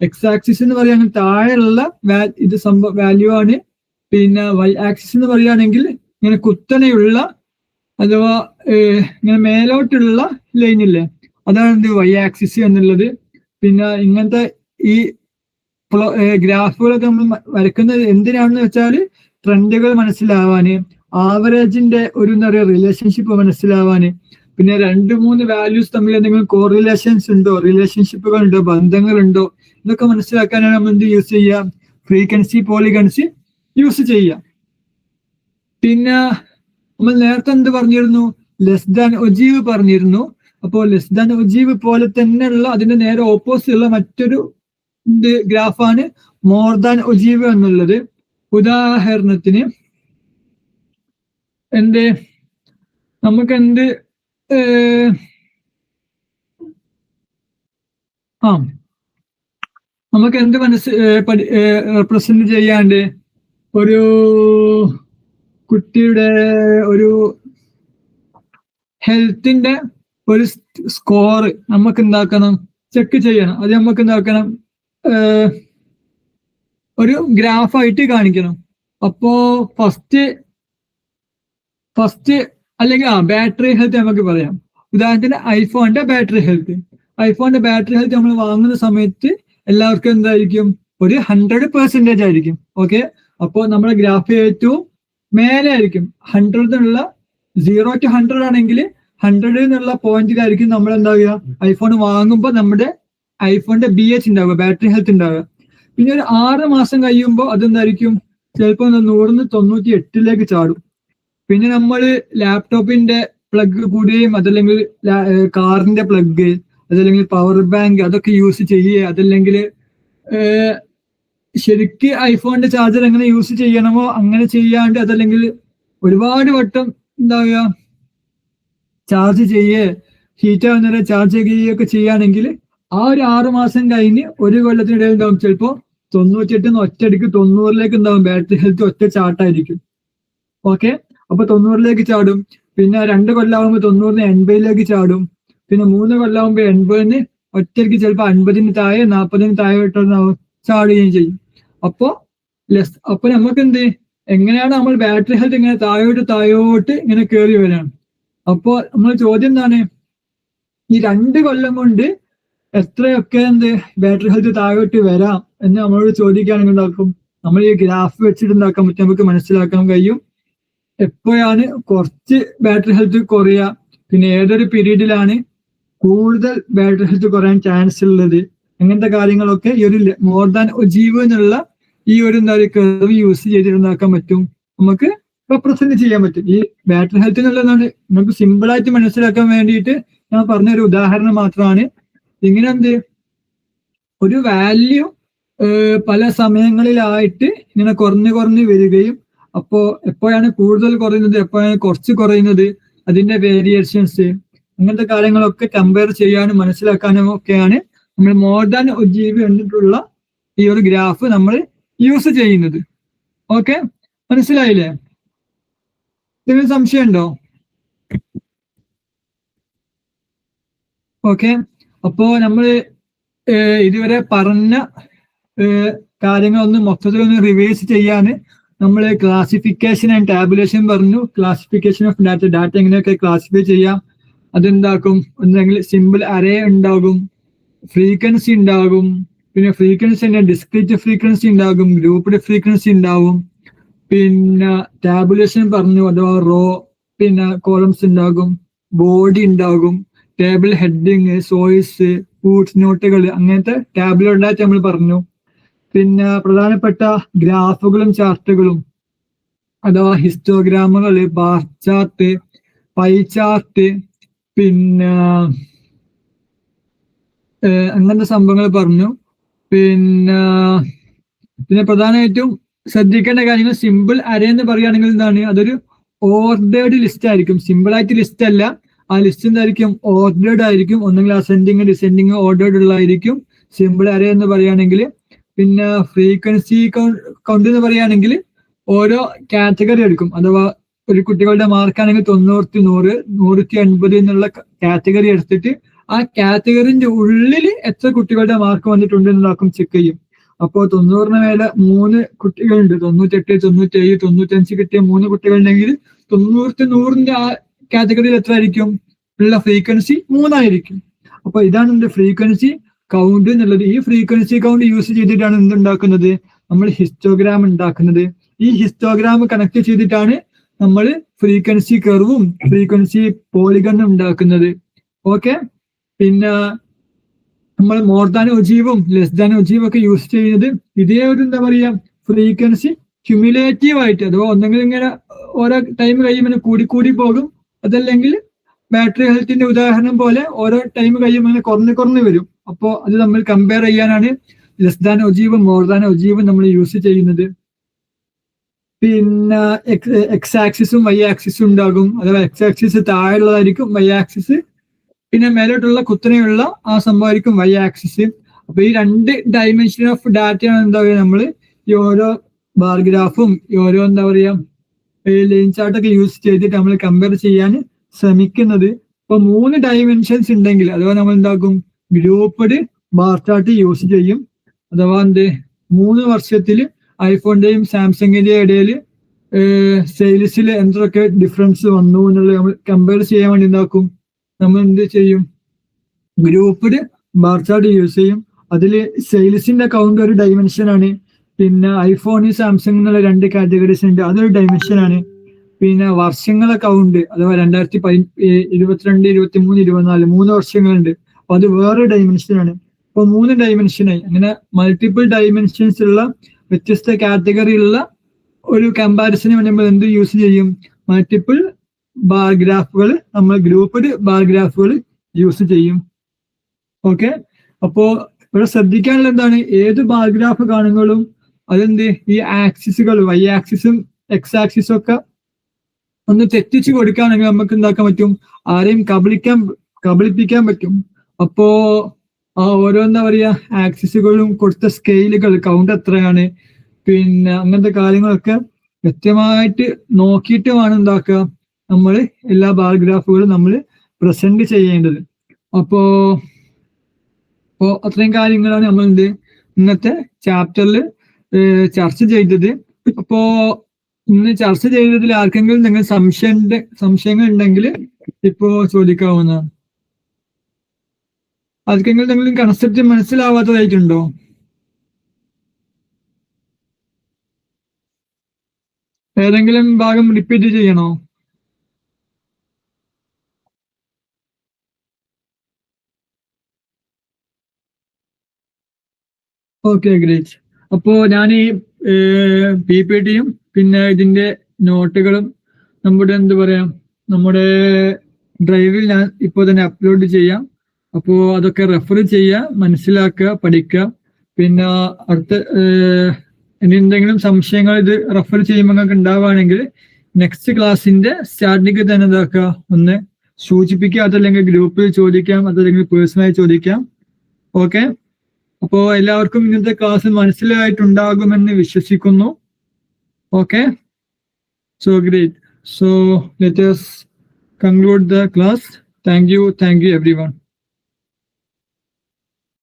Speaker 1: എക്സ് ആക്സിസ് എന്ന് പറയുകയാണെങ്കിൽ താഴെയുള്ള ഇത് വാല്യൂ ആണ്. പിന്നെ വൈ ആക്സിസ് എന്ന് പറയുകയാണെങ്കിൽ ഇങ്ങനെ കുത്തനെയുള്ള അഥവാ ഇങ്ങനെ മേലോട്ടുള്ള ലൈനില്ലേ, അതാണ് എന്ത്, വൈ ആക്സിസ് എന്നുള്ളത്. പിന്നെ ഇങ്ങനത്തെ ഈ ഗ്രാഫുകളൊക്കെ നമ്മൾ വരയ്ക്കുന്നത് എന്തിനാണെന്ന് വെച്ചാൽ ട്രെൻഡുകൾ മനസ്സിലാവാന്, ആവറേജിന്റെ ഒരു എന്താ പറയുക റിലേഷൻഷിപ്പ് മനസ്സിലാവാന്, പിന്നെ 2-3 വാല്യൂസ് തമ്മിൽ എന്തെങ്കിലും കോറിലേഷൻസ് ഉണ്ടോ, റിലേഷൻഷിപ്പുകൾ ഉണ്ടോ, ബന്ധങ്ങളുണ്ടോ, ഇതൊക്കെ മനസ്സിലാക്കാനാണ് നമ്മൾ എന്ത് യൂസ് ചെയ്യാം, ഫ്രീക്വൻസി പോളിഗൺസ് യൂസ് ചെയ്യാം. പിന്നെ നമ്മൾ നേരത്തെ എന്ത് പറഞ്ഞിരുന്നു, ലെസ് ദാൻ ഒജീവ് പറഞ്ഞിരുന്നു. അപ്പോൾ ലെസ് ദാൻ ഒജീവ് പോലെ തന്നെയുള്ള അതിന്റെ നേരെ ഓപ്പോസിറ്റ് ഉള്ള മറ്റൊരു ഗ്രാഫാണ് മോർ ദാൻ ഒജീവ് എന്നുള്ളത്. ഉദാഹരണത്തിന് നമുക്ക് എന്ത് റെപ്രസെന്റ് ചെയ്യാണ്ട് ഒരു കുട്ടിയുടെ ഒരു ഹെൽത്തിന്റെ ഒരു സ്കോർ നമുക്ക് എന്താക്കണം, ചെക്ക് ചെയ്യണം. അത് നമുക്ക് എന്താക്കണം, ഒരു ഗ്രാഫായിട്ട് കാണിക്കണം. അപ്പോ ഫസ്റ്റ് ഫസ്റ്റ് അല്ലെങ്കിൽ ബാറ്ററി ഹെൽത്ത് നമുക്ക് പറയാം. ഉദാഹരണത്തിന് ഐഫോണിന്റെ ബാറ്ററി ഹെൽത്ത് നമ്മൾ വാങ്ങുന്ന സമയത്ത് എല്ലാവർക്കും എന്തായിരിക്കും, ഒരു 100% ആയിരിക്കും. ഓക്കെ, അപ്പോൾ നമ്മുടെ ഗ്രാഫ് ഏറ്റവും മേലെ ആയിരിക്കും. 100 എന്നുള്ള 0 to 100 ആണെങ്കിൽ 100 എന്നുള്ള പോയിന്റിലായിരിക്കും നമ്മൾ എന്താവുക, ഐഫോൺ വാങ്ങുമ്പോൾ നമ്മുടെ ഐഫോണിന്റെ BH ഉണ്ടാവുക, ബാറ്ററി ഹെൽത്ത് ഉണ്ടാവുക. പിന്നെ ഒരു 6 മാസം കഴിയുമ്പോൾ അതെന്തായിരിക്കും, ചിലപ്പോൾ 198 ചാടും. പിന്നെ നമ്മൾ ലാപ്ടോപ്പിന്റെ പ്ലഗ് കൂടുകയും അതല്ലെങ്കിൽ കാറിന്റെ പ്ലഗ് അതല്ലെങ്കിൽ പവർ ബാങ്ക് അതൊക്കെ യൂസ് ചെയ്യുക, അതല്ലെങ്കിൽ ശരിക്ക് ഐഫോണിന്റെ ചാർജർ എങ്ങനെ യൂസ് ചെയ്യണമോ അങ്ങനെ ചെയ്യാണ്ട് അതല്ലെങ്കിൽ ഒരുപാട് വട്ടം എന്താവുക ചാർജ് ചെയ്യേ ഹീറ്റ് ആവുന്നവരെ ചാർജ് ചെയ്യുകയൊക്കെ ചെയ്യുകയാണെങ്കിൽ ആ ഒരു 6 മാസം കഴിഞ്ഞ് ഒരു കൊല്ലത്തിനിടയിൽ ഉണ്ടാവും ചിലപ്പോൾ 98 ഒറ്റയടിക്ക് 90 ഉണ്ടാവും. ബാറ്ററി ഹെൽത്ത് ഒറ്റ ചാട്ടായിരിക്കും. ഓക്കെ, അപ്പൊ 90 ചാടും. പിന്നെ 2 കൊല്ലാവുമ്പോൾ 90 80 ചാടും. പിന്നെ 3 കൊല്ലാവുമ്പോൾ 80 ഒറ്റയ്ക്ക് ചിലപ്പോൾ 50 താഴെ 40 താഴെ ചാടുകയും ചെയ്യും. അപ്പോ നമുക്ക് എന്ത്, എങ്ങനെയാണ് നമ്മൾ ബാറ്ററി ഹെൽത്ത് ഇങ്ങനെ താഴോട്ട് ഇങ്ങനെ കയറി വരാണ്. അപ്പോ നമ്മൾ ചോദ്യം എന്താണ്, ഈ 2 കൊല്ലം കൊണ്ട് എത്രയൊക്കെ ബാറ്ററി ഹെൽത്ത് താഴോട്ട് വരാം എന്ന് നമ്മളോട് ചോദിക്കുകയാണെങ്കിൽ ഉണ്ടാക്കും, നമ്മൾ ഈ ഗ്രാഫ് വെച്ചിട്ട് ഉണ്ടാക്കാൻ പറ്റും, നമുക്ക് മനസ്സിലാക്കാൻ കഴിയും എപ്പോഴാണ് കുറച്ച് ബാറ്ററി ഹെൽത്ത് കുറയുക, പിന്നെ ഏതൊരു പീരീഡിലാണ് കൂടുതൽ ബാറ്ററി ഹെൽത്ത് കുറയാൻ ചാൻസ് ഉള്ളത്. അങ്ങനത്തെ കാര്യങ്ങളൊക്കെ ഈ ഒരു മോർ ദാൻ ഒജീവ് എന്നുള്ള ഈ ഒരു കർവ് യൂസ് ചെയ്തിട്ടുണ്ടാക്കാൻ പറ്റും, നമുക്ക് റെപ്രസെന്റ് ചെയ്യാൻ പറ്റും. ഈ ബാറ്ററി ഹെൽത്ത് എന്നുള്ളതാണ് നമുക്ക് സിമ്പിൾ ആയിട്ട് മനസ്സിലാക്കാൻ വേണ്ടിയിട്ട് ഞാൻ പറഞ്ഞൊരു ഉദാഹരണം മാത്രമാണ്. ഇങ്ങനെ ഒരു വാല്യൂ പല സമയങ്ങളിലായിട്ട് ഇങ്ങനെ കുറഞ്ഞു വരികയും അപ്പോ എപ്പോഴാണ് കൂടുതൽ കുറയുന്നത് എപ്പോഴാണ് കുറച്ച് കുറയുന്നത് അതിന്റെ വേരിയേഷൻസ് അങ്ങനത്തെ കാര്യങ്ങളൊക്കെ കമ്പയർ ചെയ്യാനും മനസ്സിലാക്കാനും ഒക്കെയാണ് നമ്മൾ മോർ ദാൻ ഒജീവ് എന്നിട്ടുള്ള ഈ ഒരു ഗ്രാഫ് നമ്മൾ യൂസ് ചെയ്യുന്നത്. ഓക്കെ, മനസ്സിലായില്ലേ? ഇതിന് സംശയമുണ്ടോ? ഓക്കെ, അപ്പോ നമ്മൾ ഇതുവരെ പറഞ്ഞ കാര്യങ്ങളൊന്ന് മൊത്തത്തിലൊന്ന് റിവൈസ് ചെയ്യാന് നമ്മൾ ക്ലാസിഫിക്കേഷൻ ആൻഡ് ടാബുലേഷൻ പറഞ്ഞു. ക്ലാസിഫിക്കേഷൻ ഓഫ് ഡാറ്റ എങ്ങനെയൊക്കെ ക്ലാസിഫൈ ചെയ്യാം, അതെന്താക്കും, എന്തെങ്കിലും സിമ്പിൾ അറേ ഉണ്ടാകും, ഫ്രീക്വൻസി ഉണ്ടാകും, പിന്നെ ഫ്രീക്വൻസി ഡിസ്ക്രീറ്റ് ഫ്രീക്വൻസി ഉണ്ടാകും, ഗ്രൂപ്പ്ഡ് ഫ്രീക്വൻസി ഉണ്ടാവും, പിന്നെ ടാബുലേഷൻ പറഞ്ഞു അഥവാ റോ പിന്നെ കോളംസ് ഉണ്ടാകും, ബോഡി ഉണ്ടാകും, ടേബിൾ ഹെഡിങ്, സോഴ്സ്, ഫുട് നോട്ടുകൾ, അങ്ങനത്തെ ടാബുലർ ഡാറ്റ നമ്മൾ പറഞ്ഞു. പിന്നെ പ്രധാനപ്പെട്ട ഗ്രാഫുകളും ചാർട്ടുകളും അഥവാ ഹിസ്റ്റോഗ്രാമുകൾ, ബാർ ചാർട്ട്, പൈ ചാർട്ട്, പിന്നെ അങ്ങനത്തെ സംഭവങ്ങൾ പറഞ്ഞു. പിന്നെ പ്രധാനമായിട്ടും ശ്രദ്ധിക്കേണ്ട കാര്യങ്ങൾ, സിമ്പിൾ അറേ എന്ന് പറയുകയാണെങ്കിൽ എന്താണ്, അതൊരു ഓർഡേർഡ് ലിസ്റ്റ് ആയിരിക്കും. സിമ്പിൾ ആയിട്ട് ലിസ്റ്റ് അല്ല, ആ ലിസ്റ്റ് എന്തായിരിക്കും, ഓർഡേർഡ് ആയിരിക്കും. ഒന്നെങ്കിൽ അസെൻഡിങ് ഡിസെൻഡിങ് ഓർഡേർഡ് ഉള്ളതായിരിക്കും സിമ്പിൾ അറേ എന്ന് പറയുകയാണെങ്കിൽ. പിന്നെ ഫ്രീക്വൻസി കൗണ്ട് എന്ന് പറയുകയാണെങ്കിൽ ഓരോ കാറ്റഗറി എടുക്കും. അഥവാ ഒരു കുട്ടികളുടെ മാർക്കാണെങ്കിൽ 90, 100, 180 എന്നുള്ള കാറ്റഗറി എടുത്തിട്ട് ആ കാറ്റഗറിന്റെ ഉള്ളിൽ എത്ര കുട്ടികളുടെ മാർക്ക് വന്നിട്ടുണ്ട് എന്നാക്കും ചെക്ക് ചെയ്യും. അപ്പോൾ 90 മേലെ 3 കുട്ടികളുണ്ട്, 98, 97, 95 കിട്ടിയ 3 കുട്ടികളുണ്ടെങ്കിൽ 90, 100ന്റെ ആ കാറ്റഗറിയിൽ എത്ര ആയിരിക്കും ഉള്ള ഫ്രീക്വൻസി 3 ആയിരിക്കും. അപ്പൊ ഇതാണ് എന്റെ ഫ്രീക്വൻസി കൗണ്ട് എന്നുള്ളത്. ഈ ഫ്രീക്വൻസി കൗണ്ട് യൂസ് ചെയ്തിട്ടാണ് എന്തുണ്ടാക്കുന്നത്, നമ്മൾ ഹിസ്റ്റോഗ്രാം ഉണ്ടാക്കുന്നത്. ഈ ഹിസ്റ്റോഗ്രാം കണക്ട് ചെയ്തിട്ടാണ് നമ്മൾ ഫ്രീക്വൻസി കർവും ഫ്രീക്വൻസി പോളിഗണും ഉണ്ടാക്കുന്നത്. ഓക്കെ, പിന്നെ നമ്മൾ മോർ ദാൻ ഒജീവും ലെസ് ദാൻ ഒജീവും ഒക്കെ യൂസ് ചെയ്യുന്നത് ഇതേ ഒരു എന്താ പറയാ ഫ്രീക്വൻസി ക്യുമുലേറ്റീവ് ആയിട്ട്, അഥവാ ഒന്നെങ്കിൽ ഇങ്ങനെ ഓരോ ടൈം കഴിയുമ്പോൾ കൂടി പോകും, അതല്ലെങ്കിൽ ബാറ്ററി ഹെൽത്തിന്റെ ഉദാഹരണം പോലെ ഓരോ ടൈം കഴിയുമ്പോൾ അങ്ങനെ കുറഞ്ഞു വരും. അപ്പോൾ അത് നമ്മൾ കമ്പയർ ചെയ്യാനാണ് ലെസ് ദാൻ ഒജീവും മോർ ദാൻ ഒജീവും നമ്മൾ യൂസ് ചെയ്യുന്നത്. പിന്നെ എക്സ് ആക്സിസും വൈ ആക്സിസും ഉണ്ടാകും. അഥവാ എക്സ് ആക്സിസ് താഴെയുള്ളതായിരിക്കും വൈ ആക്സിസ്, പിന്നെ മേലോട്ടുള്ള കുത്തനെയുള്ള ആ സംഭവമായിരിക്കും വൈ ആക്സിസ്. അപ്പൊ ഈ 2 ഡയമെൻഷൻ ഓഫ് ഡാറ്റയാണ് എന്താ പറയുക നമ്മൾ ഈ ഓരോ ബാർ ഗ്രാഫും ഈ ഓരോ എന്താ പറയാ ലൈൻ ചാർട്ടൊക്കെ യൂസ് ചെയ്തിട്ട് നമ്മൾ കമ്പയർ ചെയ്യാൻ ശ്രമിക്കുന്നത്. ഇപ്പൊ 3 ഡയമെൻഷൻസ് ഉണ്ടെങ്കിൽ അഥവാ നമ്മൾ എന്താക്കും, ഗ്രൂപ്പ്ഡ് ബാർ ചാർട്ട് യൂസ് ചെയ്യും. അഥവാ 3 വർഷത്തിൽ ഐഫോണിന്റെയും സാംസങ്ങിന്റെയും ഇടയിൽ സെയിൽസിൽ എന്തൊക്കെ ഡിഫറൻസ് വന്നു എന്നുള്ളത് നമ്മൾ കമ്പയർ ചെയ്യാൻ വേണ്ടി എന്താക്കും, നമ്മൾ എന്ത് ചെയ്യും, ഗ്രൂപ്പില് ബാർ ചാർട്ട് യൂസ് ചെയ്യും. അതിൽ സെയിൽസിന്റെ കൗണ്ട് ഒരു ഡൈമെൻഷൻ ആണ്. പിന്നെ ഐഫോൺ സാംസങ് എന്നുള്ള 2 കാറ്റഗറീസ് ഉണ്ട്, അതൊരു ഡൈമെൻഷൻ ആണ്. പിന്നെ വർഷങ്ങളെ കൗണ്ട് അഥവാ 2022, 23, 24 3 വർഷങ്ങളുണ്ട്, അപ്പൊ അത് വേറെ ഡൈമെൻഷൻ ആണ്. അപ്പൊ 3 ഡൈമെൻഷനായി. അങ്ങനെ മൾട്ടിപ്പിൾ ഡൈമെൻഷൻസ് ഉള്ള വ്യത്യസ്ത കാറ്റഗറിയിലുള്ള ഒരു കമ്പാരിസന് വേണ്ടി നമ്മൾ എന്ത് യൂസ് ചെയ്യും, മൾട്ടിപ്പിൾ ബാർ ഗ്രാഫുകൾ, നമ്മൾ ഗ്രൂപ്പ്ഡ് ബാർ ഗ്രാഫുകൾ യൂസ് ചെയ്യും. ഓക്കെ, അപ്പോ ഇവിടെ ശ്രദ്ധിക്കാനുള്ള എന്താണ്, ഏത് ബാർ ഗ്രാഫ് കാണുമ്പോഴും അതെന്ത്, ഈ ആക്സിസുകൾ വൈ ആക്സിസും എക്സ് ആക്സിസും ഒക്കെ ഒന്ന് തെറ്റിച്ച് കൊടുക്കുകയാണെങ്കിൽ നമുക്ക് എന്താക്കാൻ പറ്റും, ആരെയും കബളിപ്പിക്കാൻ പറ്റും. അപ്പോ ഓരോന്നാ പറയാ ആക്സിസുകളും കൊടുത്ത സ്കെയിലുകൾ കൗണ്ട് എത്രയാണ്, പിന്നെ അങ്ങനത്തെ കാര്യങ്ങളൊക്കെ കൃത്യമായിട്ട് നോക്കിയിട്ട് വേണം എന്താക്കുക, നമ്മൾ എല്ലാ ബാർ ഗ്രാഫുകളും നമ്മൾ പ്രസന്റ് ചെയ്യേണ്ടത്. അപ്പോ അത്രയും കാര്യങ്ങളാണ് നമ്മൾ ഇന്നത്തെ ചാപ്റ്ററിൽ ചർച്ച ചെയ്തത്. അപ്പോ ഇന്ന് ചർച്ച ചെയ്തതിൽ ആർക്കെങ്കിലും നിങ്ങൾ സംശയങ്ങൾ ഉണ്ടെങ്കിൽ ഇപ്പോ ചോദിക്കാവുന്നതാണ്. ആർക്കെങ്കിലും എന്തെങ്കിലും കൺസെപ്റ്റ് മനസ്സിലാവാത്തതായിട്ടുണ്ടോ? ഏതെങ്കിലും ഭാഗം റിപ്പീറ്റ് ചെയ്യണോ? Okay, great. അപ്പോ ഞാൻ ഈ PPTയും പിന്നെ ഇതിന്റെ നോട്ടുകളും നമ്മുടെ ഡ്രൈവിൽ ഞാൻ ഇപ്പോൾ തന്നെ അപ്ലോഡ് ചെയ്യാം. അപ്പോൾ അതൊക്കെ റെഫർ ചെയ്യുക, മനസ്സിലാക്കുക, പഠിക്കുക. പിന്നെ അടുത്ത ഇനി എന്തെങ്കിലും സംശയങ്ങൾ ഇത് റെഫർ ചെയ്യുമ്പോൾ നിങ്ങൾക്ക് ഉണ്ടാവുകയാണെങ്കിൽ നെക്സ്റ്റ് ക്ലാസ്സിന്റെ സ്റ്റാർട്ടിങ് തന്നെ എന്താക്കുക, ഒന്ന് സൂചിപ്പിക്കുക. അതല്ലെങ്കിൽ ഗ്രൂപ്പിൽ ചോദിക്കാം, അതല്ലെങ്കിൽ പേഴ്സണലായി ചോദിക്കാം. ഓക്കെ, അപ്പോ എല്ലാവർക്കും ഇന്നത്തെ ക്ലാസ് മനസ്സിലായിട്ടുണ്ടാകുമെന്ന് വിശ്വസിക്കുന്നു. Okay, so great. So let us conclude the class. Thank you everyone.